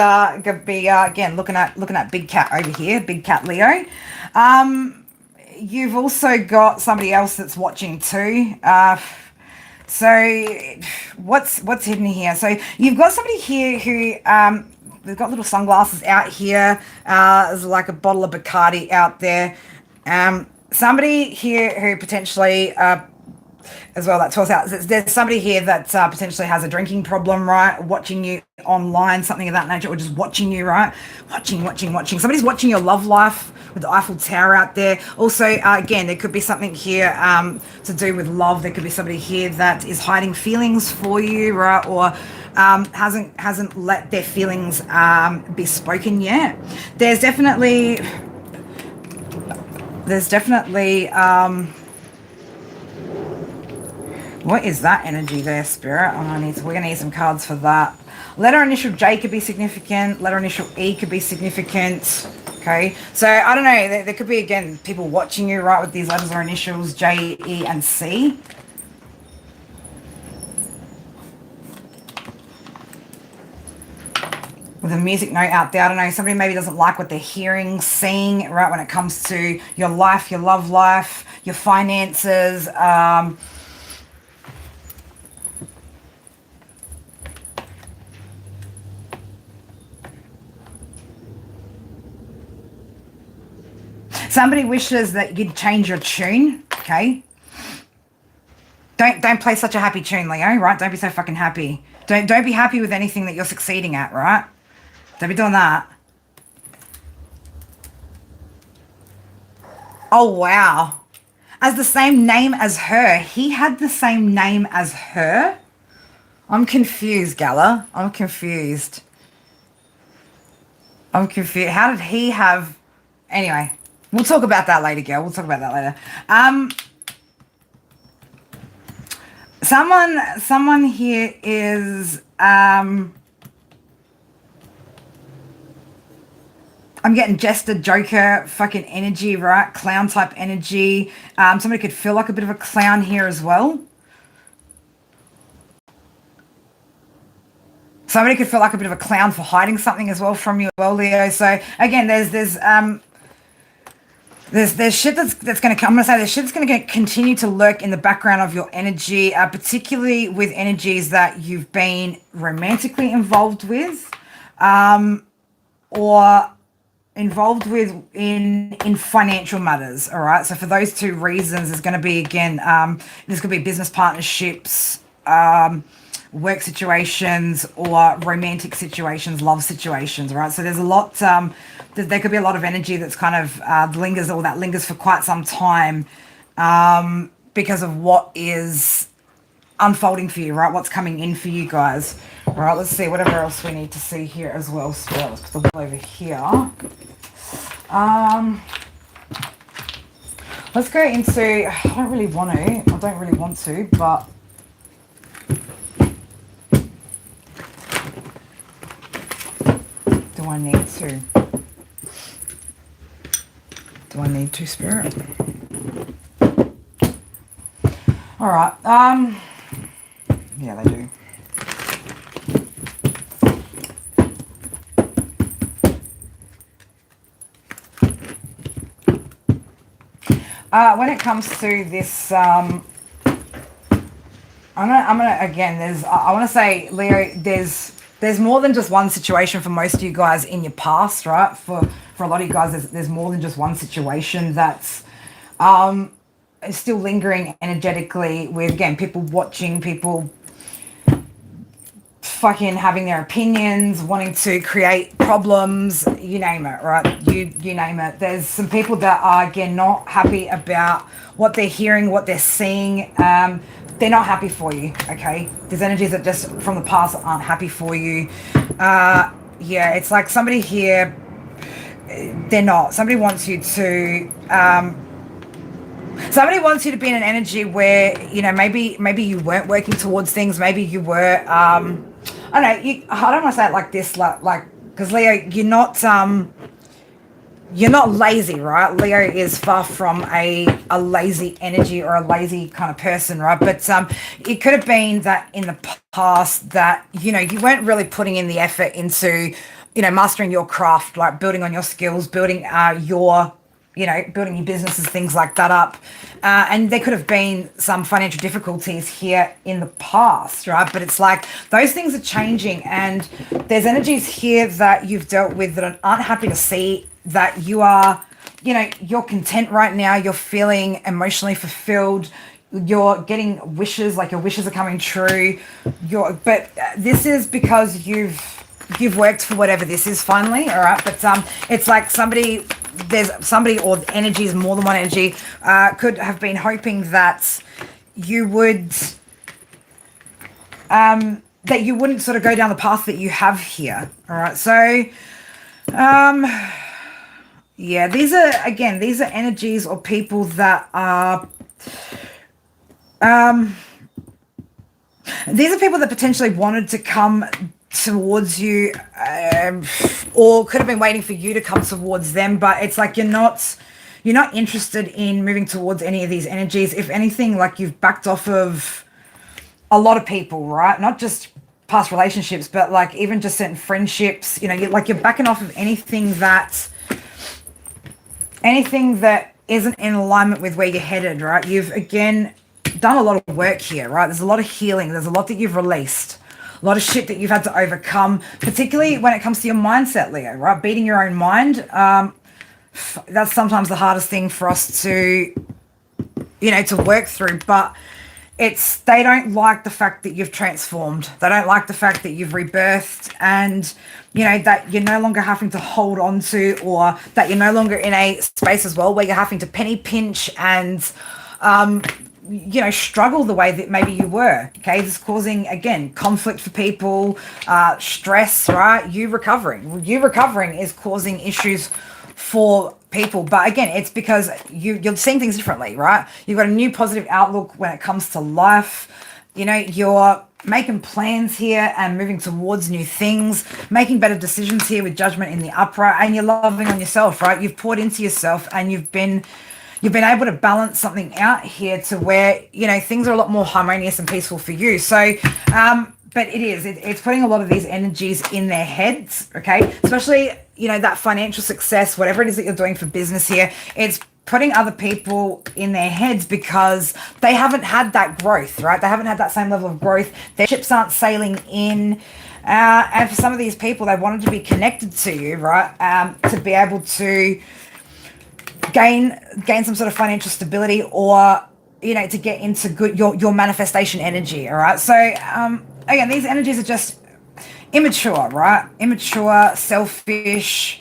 be, again, looking at big cat over here, big cat Leo. You've also got somebody else that's watching too. So what's hidden here? So you've got somebody here who they've got little sunglasses out here. There's like a bottle of Bacardi out there. Somebody here who potentially as well, that 12 hours. There's somebody here that potentially has a drinking problem, right? Watching you online, something of that nature, or just watching you, right? Watching. Somebody's watching your love life with the Eiffel Tower out there. Also, again, there could be something here to do with love. There could be somebody here that is hiding feelings for you, right? Or hasn't let their feelings be spoken yet. There's definitely what is that energy there, Spirit? We're gonna need some cards for that. Letter initial J could be significant. Letter initial E could be significant. Okay, so I don't know. There could be, again, people watching you, right, with these letters or initials J, E, and C. With a music note out there, I don't know. Somebody maybe doesn't like what they're hearing, seeing, right, when it comes to your life, your love life, your finances. Somebody wishes that you'd change your tune, okay? Don't play such a happy tune, Leo, right? Don't be so fucking happy. Don't be happy with anything that you're succeeding at, right? Don't be doing that. Oh, wow. As the same name as her. He had the same name as her? I'm confused, Gala. I'm confused. How did he have... Anyway. We'll talk about that later, girl. We'll talk about that later. Someone here is I'm getting jester, joker, fucking energy, right? Clown type energy. Somebody could feel like a bit of a clown here as well. Somebody could feel like a bit of a clown for hiding something as well from you, well, Leo. So again, there's shit that's going to come. I'm going to say there's shit that's going to continue to lurk in the background of your energy, particularly with energies that you've been romantically involved with, or involved with in financial matters. All right. So for those two reasons, there's going to be, again, there's going to be business partnerships, work situations, or romantic situations, love situations, right? So there's a lot, there could be a lot of energy that's kind of lingers for quite some time because of what is unfolding for you, right? What's coming in for you guys. All right, let's see whatever else we need to see here as well. So let's put the wheel over here. Let's go into, I don't really want to, but do I need to? do I need to, Spirit? All right. Yeah, they do. When it comes to this, I'm gonna again. I want to say, Leo. There's more than just one situation for most of you guys in your past, right? For a lot of you guys, there's more than just one situation that's still lingering energetically. With again, people watching, people fucking having their opinions, wanting to create problems, you name it, right? You name it. There's some people that are again not happy about what they're hearing, what they're seeing. They're not happy for you, okay? There's energies that just from the past aren't happy for you. Yeah, it's like somebody here, they're not. Somebody wants you to be in an energy where, you know, maybe you weren't working towards things. Maybe you were, I don't know. I don't want to say it like this, like, because Leo, you're not lazy, right? Leo is far from a lazy energy or a lazy kind of person, right? But it could have been that in the past that, you know, you weren't really putting in the effort into, you know, mastering your craft, like building on your skills, building building your businesses, things like that up. And there could have been some financial difficulties here in the past, right? But it's like those things are changing, and there's energies here that you've dealt with that aren't happy to see that you are, you know, you're content right now. You're feeling emotionally fulfilled. You're getting wishes, like your wishes are coming true. But this is because you've worked for whatever this is finally, all right? But it's like there's somebody or energies, more than one energy, could have been hoping that you would, that you wouldn't sort of go down the path that you have here, all right? So, yeah, these are energies or people that are, these are people that potentially wanted to come towards you, or could have been waiting for you to come towards them, but it's like you're not interested in moving towards any of these energies. If anything, like you've backed off of a lot of people, right? Not just past relationships, but like even just certain friendships, you know, you're backing off of anything that isn't in alignment with where you're headed, right? You've again done a lot of work here, right? There's a lot of healing. There's a lot that you've released. A lot of shit that you've had to overcome, particularly when it comes to your mindset, Leo, right? Beating your own mind. That's sometimes the hardest thing for us to, you know, to work through. But they don't like the fact that you've transformed. They don't like the fact that you've rebirthed, and, you know, that you're no longer having to hold on to, or that you're no longer in a space as well where you're having to penny pinch and, you know, struggle the way that maybe you were. Okay, this is causing again conflict for people, stress, right? You recovering is causing issues for people, but again, it's because you're seeing things differently, right? You've got a new positive outlook when it comes to life. You know, you're making plans here and moving towards new things, making better decisions here with judgment in the upright, and you're loving on yourself, right? You've poured into yourself, and you've been able to balance something out here to where, you know, things are a lot more harmonious and peaceful for you. So, but it's putting a lot of these energies in their heads, okay? Especially, you know, that financial success, whatever it is that you're doing for business here, it's putting other people in their heads because they haven't had that growth, right? They haven't had that same level of growth. Their ships aren't sailing in. And for some of these people, they wanted to be connected to you, right? To be able to gain some sort of financial stability, or, you know, to get into your manifestation energy, all right? So again, these energies are just immature, right? Immature, selfish.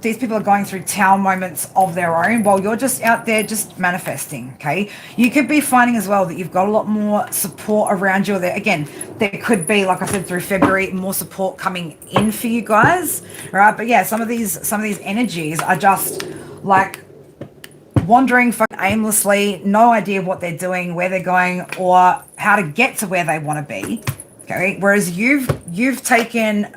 These people are going through tower moments of their own while you're just out there just manifesting, okay? You could be finding as well that you've got a lot more support around you. There could be, like I said, through February, more support coming in for you guys, right? But yeah, some of these energies are just like wandering fucking aimlessly, no idea what they're doing, where they're going, or how to get to where they want to be. Okay, whereas you've taken,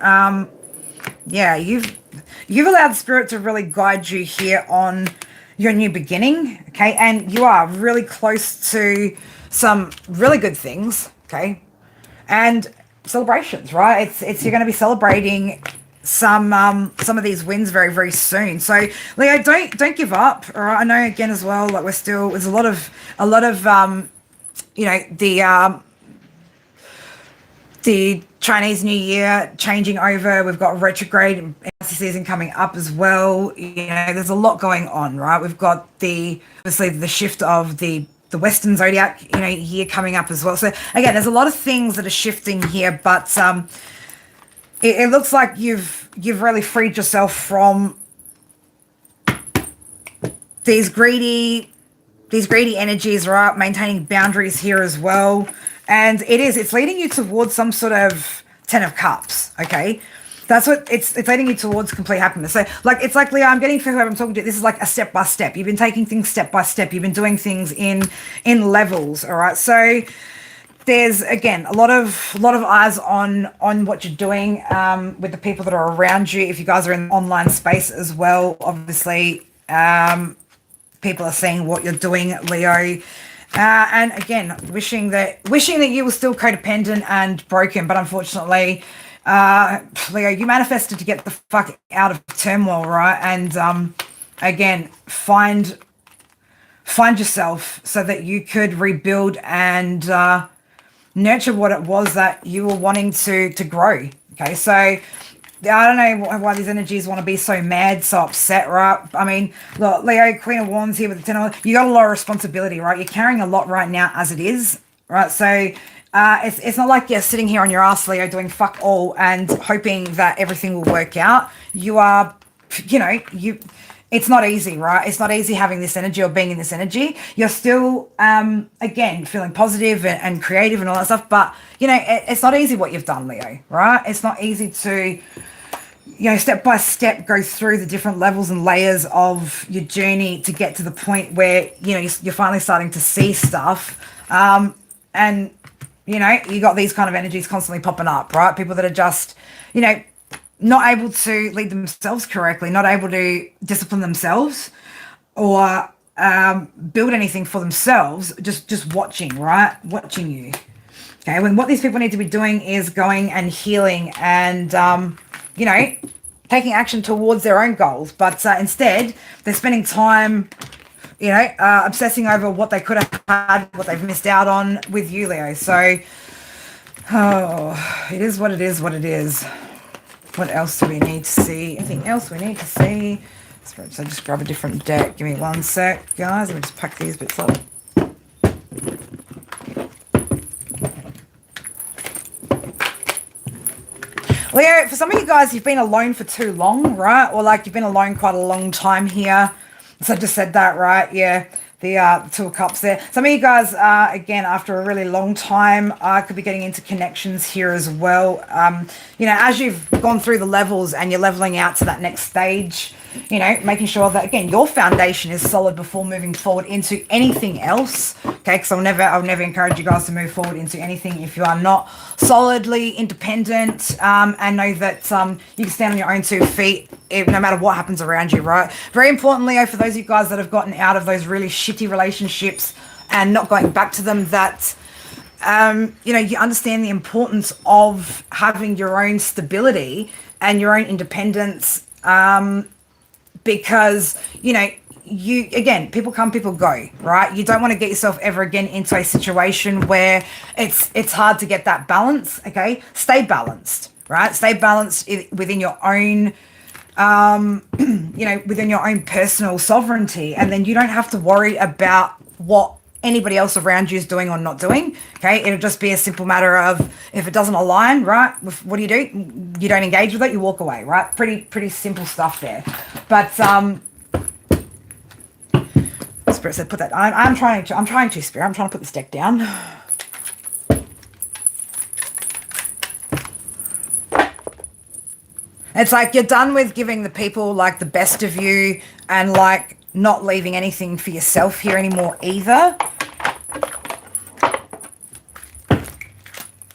you've allowed spirit to really guide you here on, your new beginning, okay? And you are really close to some really good things, okay? And celebrations, right? It's you're going to be celebrating some of these wins very, very soon. So Leo, don't give up. All right, I know again as well, like there's a lot of you know, the Chinese New Year changing over. We've got retrograde season coming up as well. You know, there's a lot going on, right? We've got obviously the shift of the Western zodiac, you know, year coming up as well. So again, there's a lot of things that are shifting here, but it looks like you've really freed yourself from these greedy energies, right? Maintaining boundaries here as well. And it's leading you towards some sort of 10 of cups, okay? That's what it's leading you towards complete happiness. So like, it's like, Leo, I'm getting for whoever I'm talking to, this is like a step by step. You've been taking things step by step. You've been doing things in levels, all right? So there's, again, a lot of eyes on what you're doing with the people that are around you. If you guys are in the online space as well, obviously, people are seeing what you're doing, Leo. And again, wishing that you were still codependent and broken, but unfortunately, Leo, you manifested to get the fuck out of turmoil, right? And again, find yourself so that you could rebuild and nurture what it was that you were wanting to grow. Okay, so I don't know why these energies want to be so mad, so upset, right? I mean, look, Leo, Queen of Wands here with the 10 of, you got a lot of responsibility, right? You're carrying a lot right now as it is, right? So it's not like you're sitting here on your ass, Leo, doing fuck all and hoping that everything will work out. You are, you know, it's not easy, right? It's not easy having this energy or being in this energy. You're still, again, feeling positive and creative and all that stuff, but, you know, it's not easy what you've done, Leo, right? It's not easy to, you know, step by step go through the different levels and layers of your journey to get to the point where, you know, you're finally starting to see stuff. And, you know, you got these kind of energies constantly popping up, right? People that are just, you know, not able to lead themselves correctly, not able to discipline themselves or build anything for themselves, just watching, right? Watching you. Okay, when what these people need to be doing is going and healing and, you know, taking action towards their own goals. But instead, they're spending time, you know, obsessing over what they could have had, what they've missed out on with you, Leo. So, oh, it is what it is, what it is. What else do we need to see? Anything else we need to see? So just grab a different deck. Give me 1 sec, guys. Let me just pack these bits up. Leo, for some of you guys, you've been alone for too long, right? Or like you've been alone quite a long time here. So I just said that, right? Yeah. The 2 of Cups there. Some of you guys, again, after a really long time, could be getting into connections here as well. You know, as you've gone through the levels and you're leveling out to that next stage, you know, making sure that, again, your foundation is solid before moving forward into anything else. Okay, because I'll never encourage you guys to move forward into anything if you are not solidly independent and know that you can stand on your own 2 feet no matter what happens around you, right? Very importantly, for those of you guys that have gotten out of those really shitty relationships and not going back to them, that you know, you understand the importance of having your own stability and your own independence, because, you know, you, again, people come, people go, right? You don't want to get yourself ever again into a situation where it's hard to get that balance. Okay, stay balanced, right? Stay balanced within your own you know, within your own personal sovereignty, and then you don't have to worry about what anybody else around you is doing or not doing. Okay, it'll just be a simple matter of, if it doesn't align, right, with what do? You don't engage with it, you walk away, right? Pretty simple stuff there. But Spirit said put that. I'm trying to Spirit. I'm trying to put this deck down. It's like you're done with giving the people like the best of you and like not leaving anything for yourself here anymore either.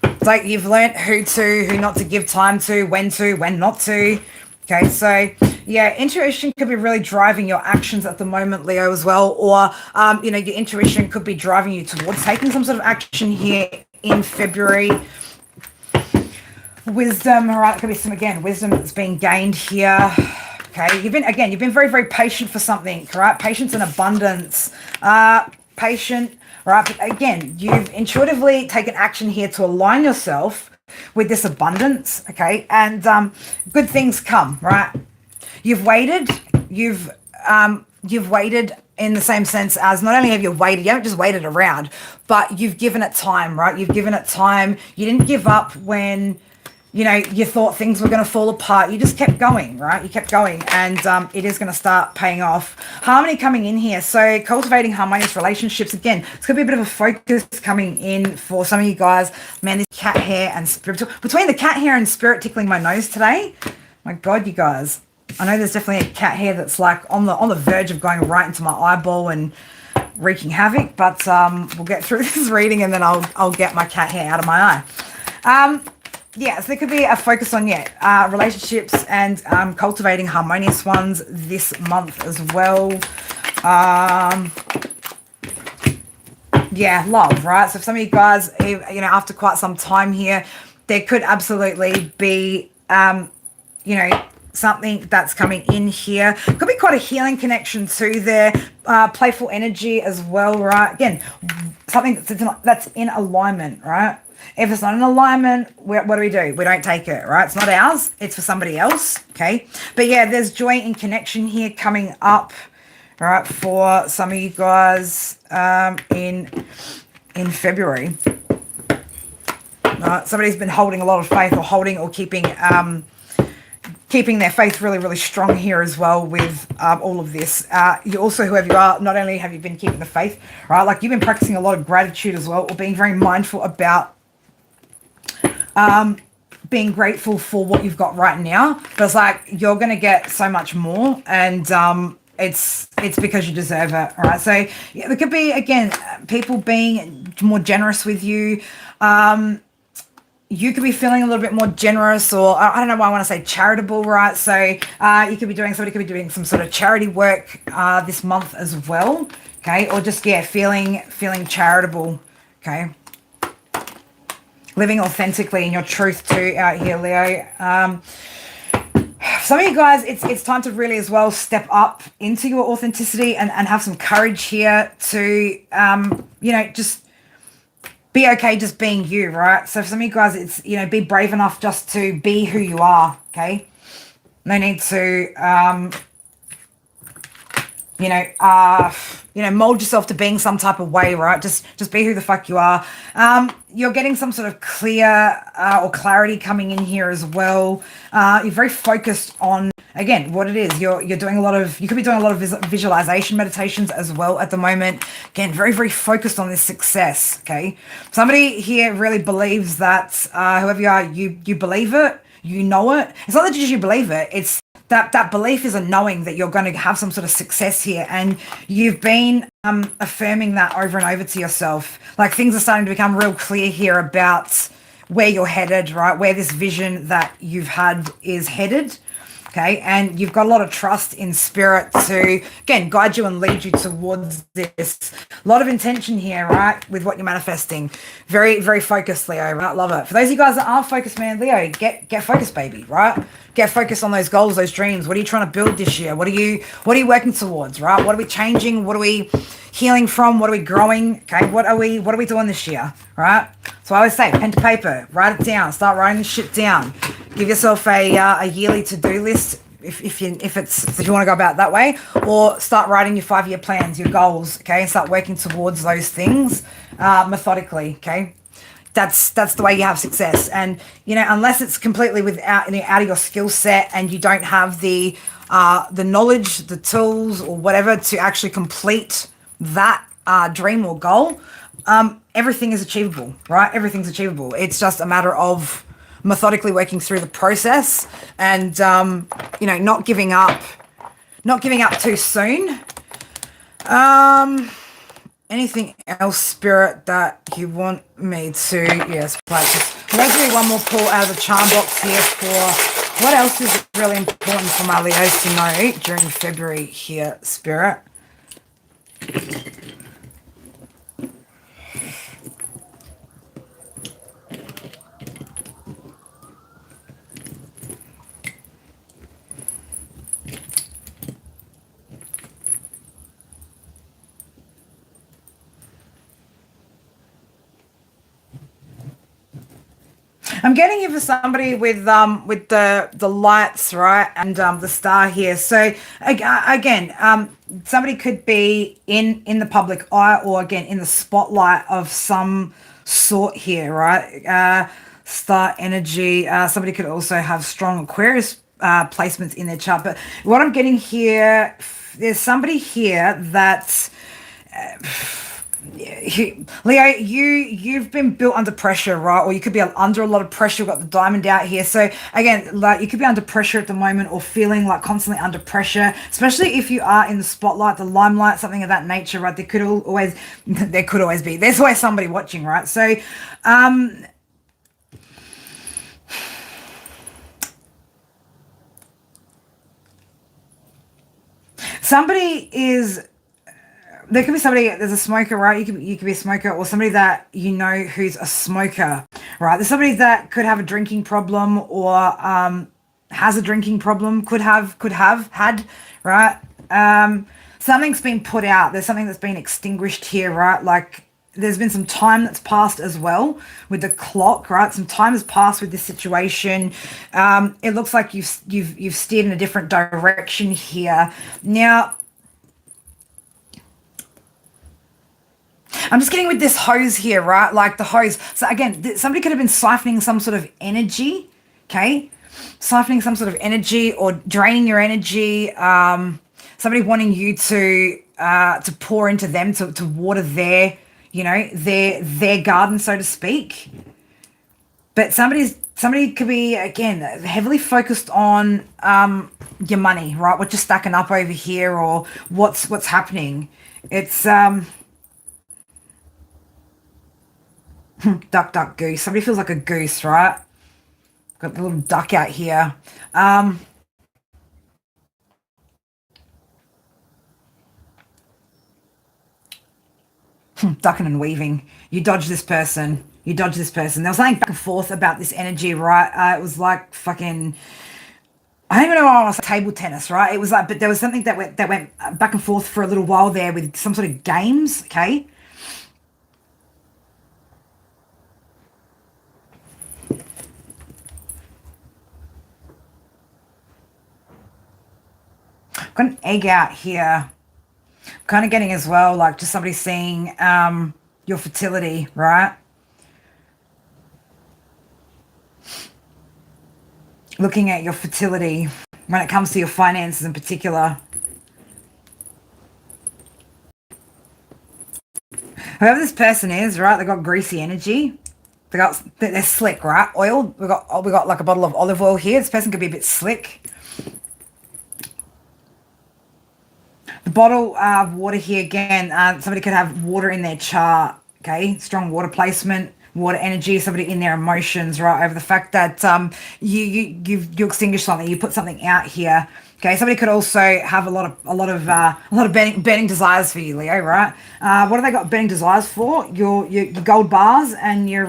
It's like you've learnt who not to give time to, when not to. Okay, so Yeah, intuition could be really driving your actions at the moment, Leo, as well. Or, you know, your intuition could be driving you towards taking some sort of action here in February. Wisdom, all right, it could be some, again, wisdom that's being gained here. Okay, you've been very, very patient for something, right? Patience and abundance. Patient, right? But again, you've intuitively taken action here to align yourself with this abundance, okay? And good things come, right? You've waited. You've waited in the same sense as not only have you waited, you haven't just waited around, but you've given it time, right? You've given it time. You didn't give up when, you know, you thought things were going to fall apart. You just kept going, right? You kept going, and it is going to start paying off. Harmony coming in here. So cultivating harmonious relationships. Again, it's going to be a bit of a focus coming in for some of you guys. Man, this cat hair and spirit. Between the cat hair and spirit tickling my nose today, my God, you guys. I know there's definitely a cat hair that's like on the verge of going right into my eyeball and wreaking havoc, but we'll get through this reading and then I'll get my cat hair out of my eye. Yeah, so there could be a focus on relationships and cultivating harmonious ones this month as well. Yeah, love, right? So if some of you guys, you know, after quite some time here, there could absolutely be, you know, something that's coming in here. Could be quite a healing connection too there. Playful energy as well, right? Again, something that's in alignment, right? If it's not in alignment, what do? We don't take it, right? It's not ours. It's for somebody else, okay? But yeah, there's joy in connection here coming up, right, for some of you guys in February. Somebody's been holding a lot of faith or keeping their faith really, really strong here as well with all of this. You also, whoever you are, not only have you been keeping the faith, right? Like you've been practicing a lot of gratitude as well, or being very mindful about being grateful for what you've got right now. But it's like you're going to get so much more, and it's because you deserve it, all right? So yeah, there could be, again, people being more generous with you. You could be feeling a little bit more generous, or I don't know why I want to say charitable, right? So somebody could be doing some sort of charity work this month as well, okay? Or just, yeah, feeling charitable, okay? Living authentically in your truth too out here, Leo. Some of you guys, it's time to really as well step up into your authenticity and have some courage here to, you know, just be okay just being you, right? So for some of you guys, it's, you know, be brave enough just to be who you are, okay? No need to, you know, mold yourself to being some type of way, right? Just be who the fuck you are. You're getting some sort of clear or clarity coming in here as well. You're very focused on, again, what it is. You could be doing a lot of visualization meditations as well at the moment. Again, very, very focused on this success, okay? Somebody here really believes that whoever you are, you believe it, you know it. It's not that just you believe it, it's that belief is a knowing that you're going to have some sort of success here, and you've been affirming that over and over to yourself. Like things are starting to become real clear here about where you're headed, right? Where this vision that you've had is headed. Okay, and you've got a lot of trust in spirit to, again, guide you and lead you towards this. A lot of intention here, right, with what you're manifesting. Very, very focused, Leo, right? Love it. For those of you guys that aren't focused, man, Leo, get focused, baby, right? Get focused on those goals, those dreams. What are you trying to build this year? What are you working towards, right? What are we changing? What are we healing from? What are we growing? Okay, what are we doing this year, right? So I always say, pen to paper, write it down, start writing this shit down. Give yourself a yearly to-do list if you want to go about it that way, or start writing your 5-year plans, your goals, okay, and start working towards those things methodically, okay? That's the way you have success. And, you know, unless it's completely out of your skill set and you don't have the knowledge, the tools or whatever to actually complete that dream or goal, everything is achievable, right? Everything's achievable. It's just a matter of methodically working through the process and, you know, not giving up too soon. Anything else, Spirit, that you want me to, yes, practice. I'm going to do one more pull out of the charm box here for What else is really important for my Leos to know during February here, Spirit? I'm getting here for somebody with the lights, right, and the star here. So again, somebody could be in the public eye, or again in the spotlight of some sort here, right? Star energy. Somebody could also have strong Aquarius placements in their chart. But what I'm getting here, there's somebody here that's Leo, you've been built under pressure, right? Or you could be under a lot of pressure. We've got the diamond out here. So again, like you could be under pressure at the moment, or feeling like constantly under pressure, especially if you are in the spotlight, the limelight, something of that nature, right? There could always be. There's always somebody watching, right? So, somebody is there could be somebody, there's a smoker, right? You could be a smoker, or somebody that you know who's a smoker, right? There's somebody that could have a drinking problem, or has a drinking problem, could have had, right? Something's been put out. There's something that's been extinguished here, right? Like there's been some time that's passed as well with the clock, right? Some time has passed with this situation. It looks like you've steered in a different direction here. Now, I'm just getting with this hose here, right? Like the hose. So again, somebody could have been siphoning some sort of energy, okay? Siphoning some sort of energy, or draining your energy. Somebody wanting you to pour into them, to water their, their garden, so to speak. But somebody could be, again, heavily focused on your money, right? What you're stacking up over here, or what's happening. It's duck, duck, goose. Somebody feels like a goose, right? Got the little duck out here. Ducking and weaving. You dodge this person. You dodge this person. There was something back and forth about this energy, right? It was like fucking. I don't even know why I was table tennis, right? It was like, but there was something that went back and forth for a little while there with some sort of games. Okay. Got an egg out here. Kind of getting as well, like just somebody seeing your fertility, right? Looking at your fertility when it comes to your finances in particular. Whoever this person is, right? They got greasy energy. They're slick, right? Oil. We got like a bottle of olive oil here. This person could be a bit slick. The bottle of water here again. Somebody could have water in their chart. Okay, strong water placement, water energy. Somebody in their emotions, right? Over the fact that you extinguish something, you put something out here. Okay, somebody could also have a lot of burning desires for you, Leo. Right? What have they got burning desires for? Your gold bars and your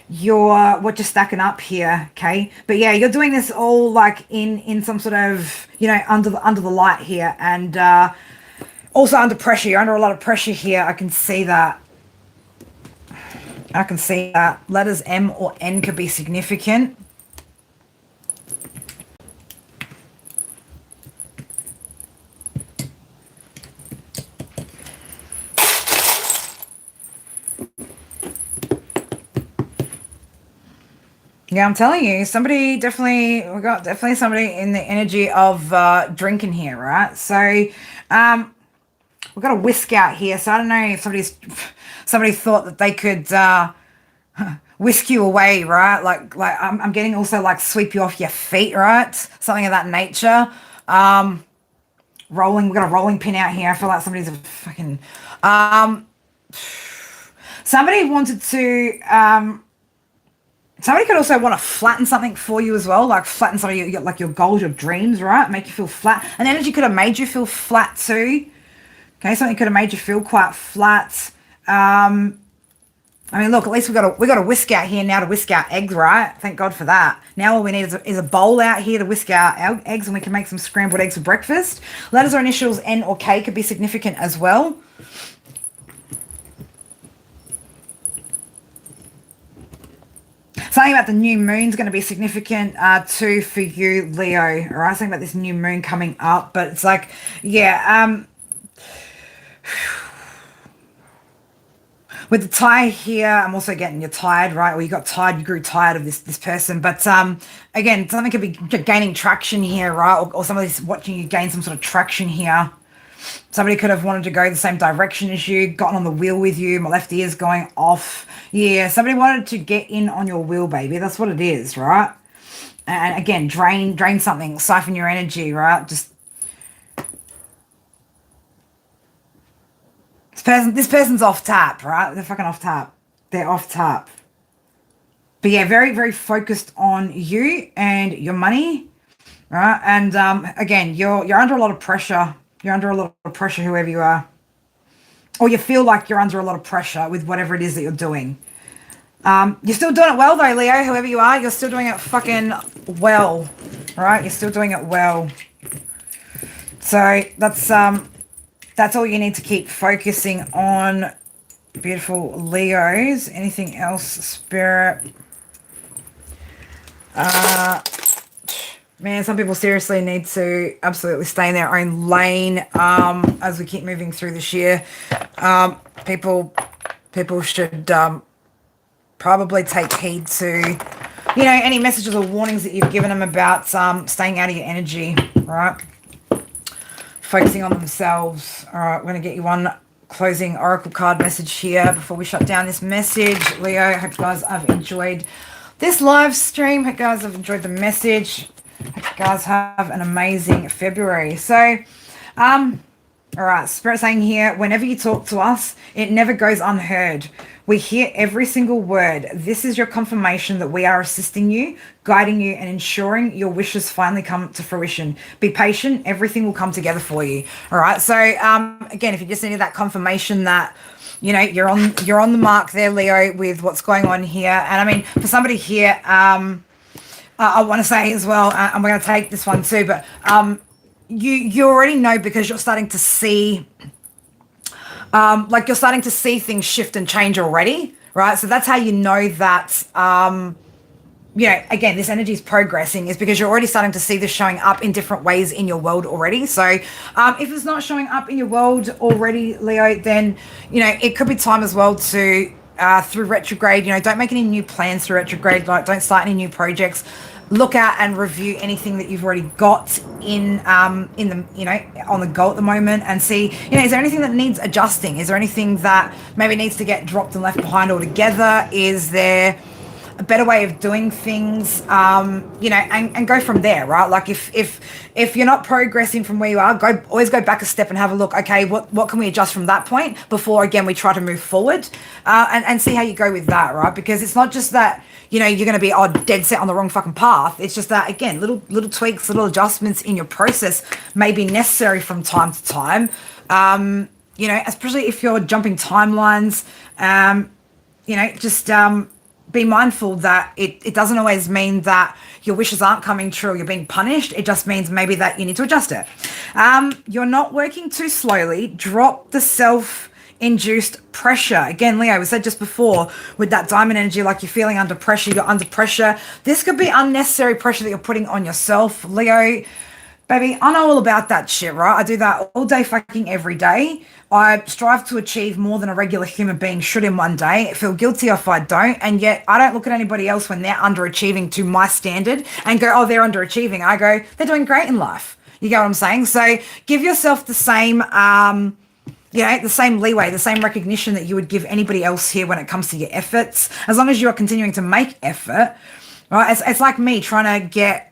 what you're stacking up here, okay? But yeah, you're doing this all like in some sort of, under the light here, and also under pressure. You're under a lot of pressure here. I can see that. Letters M or N could be significant. Yeah, I'm telling you, we got definitely somebody in the energy of drinking here, right? So we've got a whisk out here. So I don't know if somebody thought that they could whisk you away, right? Like I'm getting also like sweep you off your feet, right? Something of that nature. Rolling, we've got a rolling pin out here. I feel like somebody's a fucking somebody wanted to Somebody could also want to flatten something for you as well, like flatten some of like your goals, your dreams, right? Make you feel flat. And energy could have made you feel flat too. Okay, something could have made you feel quite flat. I mean, look, at least we got a whisk out here now to whisk our eggs, right? Thank God for that. Now all we need is a bowl out here to whisk our eggs, and we can make some scrambled eggs for breakfast. Letters or initials N or K could be significant as well. Something about the new moon is going to be significant too for you, Leo. All right, something about this new moon coming up, but it's like, yeah, with the tie here, I'm also getting you're tired, right? Or you got tired, you grew tired of this person. But again, something could be gaining traction here, right? Or somebody's watching you gain some sort of traction here. Somebody could have wanted to go the same direction as you, gotten on the wheel with you. My left ear's going off. Yeah, somebody wanted to get in on your wheel, baby. That's what it is, right? And again, drain something, siphon your energy, right? Just this person's off tap, right? They're fucking off tap. They're off tap. But yeah, very, very focused on you and your money, right? And again, you're under a lot of pressure. You're under a lot of pressure, whoever you are. Or you feel like you're under a lot of pressure with whatever it is that you're doing. You're still doing it well though, Leo, whoever you are, you're still doing it fucking well. Right? You're still doing it well. So that's all you need to keep focusing on. Beautiful Leos. Anything else, Spirit? Man, some people seriously need to absolutely stay in their own lane as we keep moving through this year. People should probably take heed to, any messages or warnings that you've given them about staying out of your energy, right? Focusing on themselves. All right, we're going to get you one closing oracle card message here before we shut down this message. Leo, I hope you guys have enjoyed this live stream. Hope you guys have enjoyed the message. Hope you guys have an amazing February. So, all right, Spirit saying here, whenever you talk to us, it never goes unheard. We hear every single word. This is your confirmation that we are assisting you, guiding you, and ensuring your wishes finally come to fruition. Be patient. Everything will come together for you. All right. So, again, if you just needed that confirmation that, you're on the mark there, Leo, with what's going on here. And I mean, for somebody here, I want to say as well, and we're going to take this one too, but you already know because you're starting to see, you're starting to see things shift and change already, right? So that's how you know that, again, this energy is progressing is because you're already starting to see this showing up in different ways in your world already. So if it's not showing up in your world already, Leo, then, it could be time as well to, through retrograde, don't make any new plans through retrograde, like don't start any new projects. Look at and review anything that you've already got in the on the go at the moment and see, is there anything that needs adjusting? Is there anything that maybe needs to get dropped and left behind altogether? Is there a better way of doing things? And go from there, right? Like if you're not progressing from where you are, always go back a step and have a look. Okay, what can we adjust from that point before again we try to move forward, and see how you go with that, right? Because it's not just that you're going to be dead set on the wrong fucking path. It's just that again, little tweaks, little adjustments in your process may be necessary from time to time. Especially if you're jumping timelines. Just be mindful that it doesn't always mean that your wishes aren't coming true or you're being punished. It just means maybe that you need to adjust it. You're not working too slowly. Drop the self-induced pressure. Again, Leo, we said just before with that diamond energy, like you're feeling under pressure, you're under pressure. This could be unnecessary pressure that you're putting on yourself, Leo. Baby, I know all about that shit, right? I do that all day fucking every day. I strive to achieve more than a regular human being should in one day. I feel guilty if I don't. And yet I don't look at anybody else when they're underachieving to my standard and go, oh, they're underachieving. I go, they're doing great in life. You get what I'm saying? So give yourself the same, the same leeway, the same recognition that you would give anybody else here when it comes to your efforts. As long as you are continuing to make effort, right? It's like me trying to get,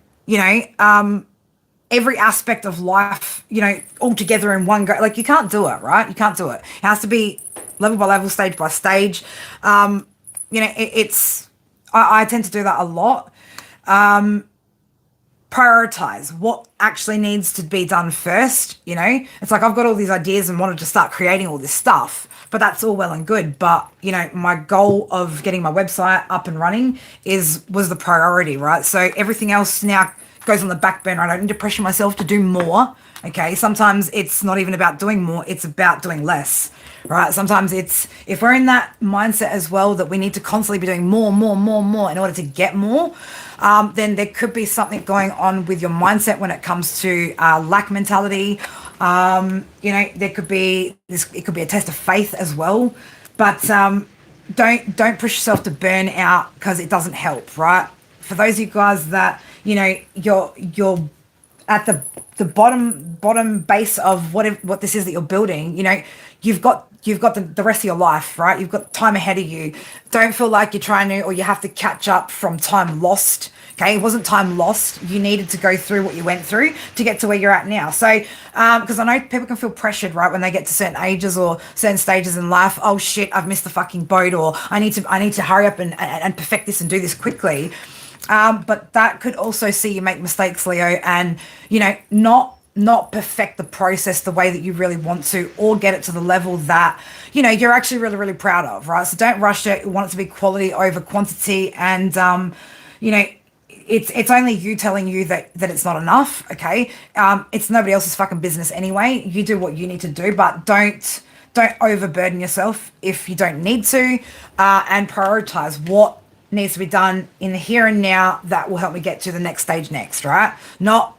every aspect of life, all together in one go. Like you can't do it, right? You can't do it. It has to be level by level, stage by stage. I tend to do that a lot. Prioritize what actually needs to be done first. It's like I've got all these ideas and wanted to start creating all this stuff, but that's all well and good, but my goal of getting my website up and running was the priority, right? So everything else now goes on the back burner. I don't need to pressure myself to do more. Okay, sometimes it's not even about doing more, it's about doing less, right? Sometimes if we're in that mindset as well that we need to constantly be doing more in order to get more, then there could be something going on with your mindset when it comes to lack mentality. There could be this. It could be a test of faith as well, but don't push yourself to burn out because it doesn't help, right? For those of you guys that you're at the bottom base of what this is that you're building, you've got the rest of your life, right? You've got time ahead of you. Don't feel like you're trying to, or you have to catch up from time lost. Okay, it wasn't time lost. You needed to go through what you went through to get to where you're at now. So, because I know people can feel pressured, right, when they get to certain ages or certain stages in life. Oh shit, I've missed the fucking boat, or I need to hurry up and perfect this and do this quickly. But that could also see you make mistakes, Leo, and not perfect the process the way that you really want to, or get it to the level that you're actually really, really proud of, right? So don't rush it. You want it to be quality over quantity, and it's only you telling you that it's not enough. Okay, it's nobody else's fucking business anyway. You do what you need to do, but don't overburden yourself if you don't need to, and prioritize what needs to be done in the here and now that will help me get to the next stage next, right? Not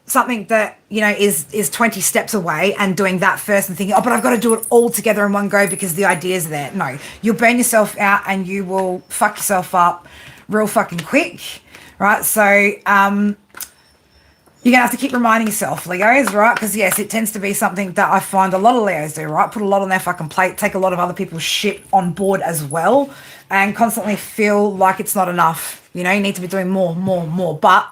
something that is 20 steps away and doing that first and thinking, oh, but I've got to do it all together in one go because the idea's there. No, you'll burn yourself out and you will fuck yourself up real fucking quick, right? So you're gonna have to keep reminding yourself, Leos, right? Because yes, it tends to be something that I find a lot of Leos do, right? Put a lot on their fucking plate, take a lot of other people's shit on board as well, and constantly feel like it's not enough. You need to be doing more. But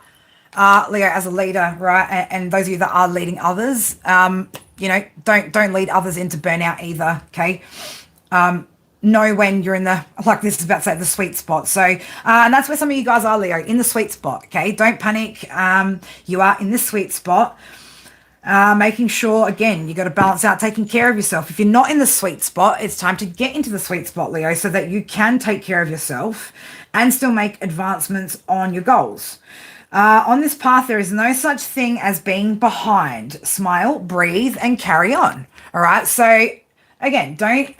Leo, as a leader, right, and those of you that are leading others, don't lead others into burnout either. Okay. Know when you're in this is about to say, the sweet spot. So, and that's where some of you guys are, Leo, in the sweet spot. Okay. Don't panic. You are in the sweet spot. Making sure, again, you got to balance out taking care of yourself. If you're not in the sweet spot, it's time to get into the sweet spot, Leo, so that you can take care of yourself and still make advancements on your goals. On this path, there is no such thing as being behind. Smile, breathe, and carry on. All right. So again, don't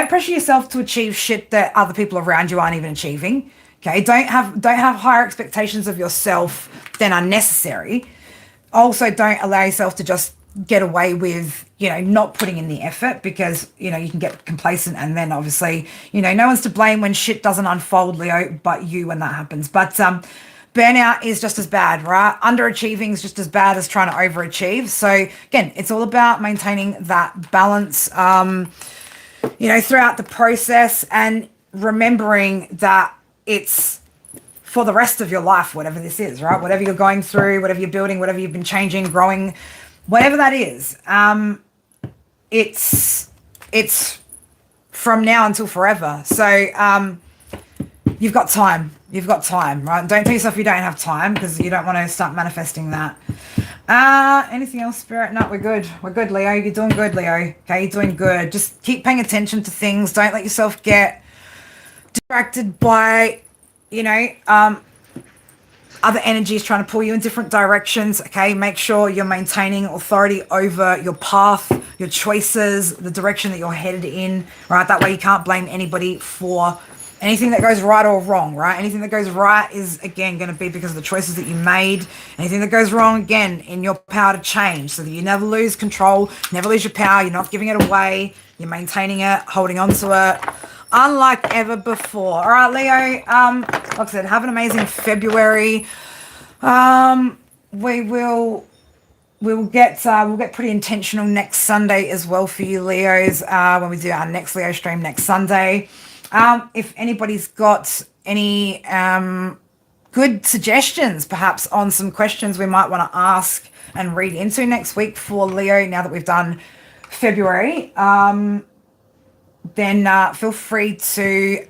pressure yourself to achieve shit that other people around you aren't even achieving. Okay. Don't have higher expectations of yourself than are necessary. Also, don't allow yourself to just get away with, not putting in the effort, because, you can get complacent, and then obviously, no one's to blame when shit doesn't unfold, Leo, but you when that happens. But burnout is just as bad, right? Underachieving is just as bad as trying to overachieve. So again, it's all about maintaining that balance, throughout the process, and remembering that it's for the rest of your life, whatever this is, right? Whatever you're going through, whatever you're building, whatever you've been changing, growing, whatever that is, it's from now until forever. So you've got time. You've got time, right? Don't tell yourself you don't have time, because you don't want to start manifesting that. Anything else, Spirit? No, we're good. We're good, Leo. You're doing good, Leo. Okay, you're doing good. Just keep paying attention to things. Don't let yourself get distracted by, other energies trying to pull you in different directions. Okay, make sure you're maintaining authority over your path, your choices, the direction that you're headed in, right? That way you can't blame anybody for anything that goes right or wrong, right? Anything that goes right is, again, going to be because of the choices that you made. Anything that goes wrong, again, in your power to change, so that you never lose control, never lose your power. You're not giving it away. You're maintaining it, holding on to it, unlike ever before. All right, Leo, like I said, have an amazing February. We'll get pretty intentional next Sunday as well for you, Leos, when we do our next Leo stream next Sunday. If anybody's got any good suggestions, perhaps on some questions we might want to ask and read into next week for Leo, now that we've done February, then feel free to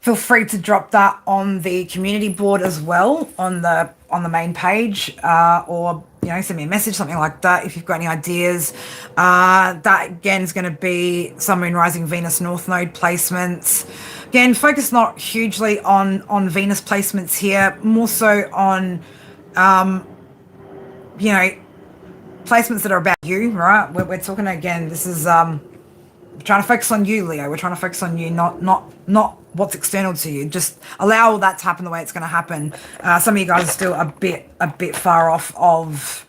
feel free to drop that on the community board as well on the main page, or send me a message, something like that, if you've got any ideas. That again is going to be Sun, Moon, Rising, Venus, North Node placements. Again, focus not hugely on Venus placements here, more so on placements that are about you, right? We're talking again. This is we're trying to focus on you, Leo. We're trying to focus on you, not what's external to you. Just allow all that to happen the way it's going to happen. Some of you guys are still a bit far off of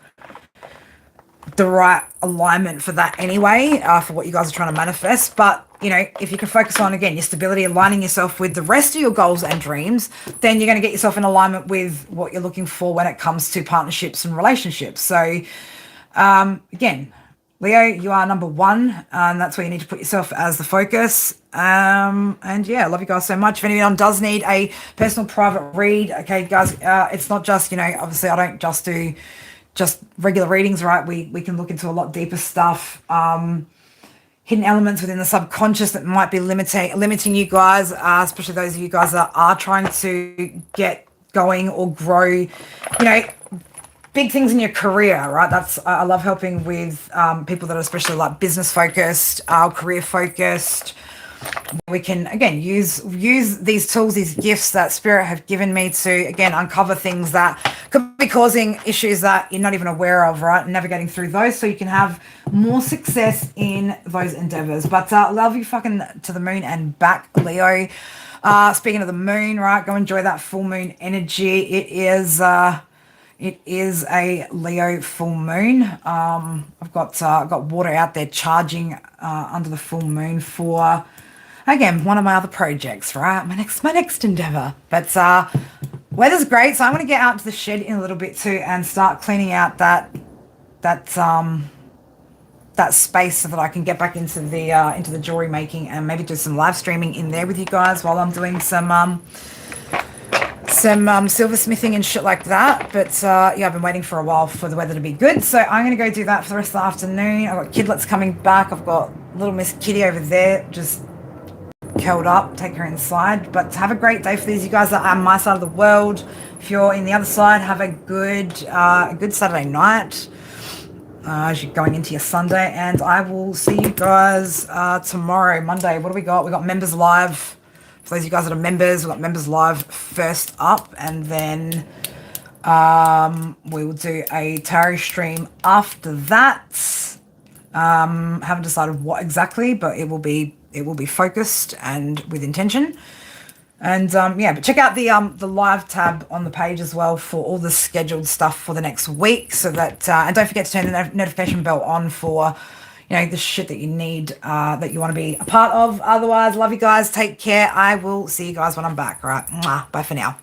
the right alignment for that anyway, for what you guys are trying to manifest. But if you can focus on, again, your stability, aligning yourself with the rest of your goals and dreams, then you're going to get yourself in alignment with what you're looking for when it comes to partnerships and relationships. So again, Leo, you are number one, and that's where you need to put yourself as the focus. And yeah, I love you guys so much. If anyone does need a personal private read, okay, guys, it's not just, obviously I don't just do just regular readings, right? We can look into a lot deeper stuff, hidden elements within the subconscious that might be limiting you guys, especially those of you guys that are trying to get going or grow, big things in your career, right? I love helping with people that are especially like business focused, career focused. We can again use these tools, these gifts that Spirit have given me to again uncover things that could be causing issues that you're not even aware of, right? Navigating through those so you can have more success in those endeavors. But love you fucking to the moon and back, Leo. Speaking of the moon, right? Go enjoy that full moon energy. It is a Leo full moon. I've got water out there charging under the full moon for, again, one of my other projects, right? My next endeavor. But weather's great, so I'm going to get out to the shed in a little bit too and start cleaning out that space so that I can get back into the jewelry making and maybe do some live streaming in there with you guys while I'm doing some silversmithing and shit like that. But yeah, I've been waiting for a while for the weather to be good, so I'm going to go do that for the rest of the afternoon. I've got kidlets coming back. I've got little Miss Kitty over there just curled up. Take her inside. But have a great day for these you guys that are on my side of the world. If you're in the other side, have a good Saturday night as you're going into your Sunday, and I will see you guys tomorrow, Monday. What do we got? We got members live. For those of you guys that are members, we've got members live first up, and then we will do a tarot stream after that. Haven't decided what exactly, but it will be focused and with intention. And yeah, but check out the live tab on the page as well for all the scheduled stuff for the next week, so that and don't forget to turn the notification bell on for the shit that you need, that you want to be a part of. Otherwise, love you guys. Take care. I will see you guys when I'm back. All right. Mwah. Bye for now.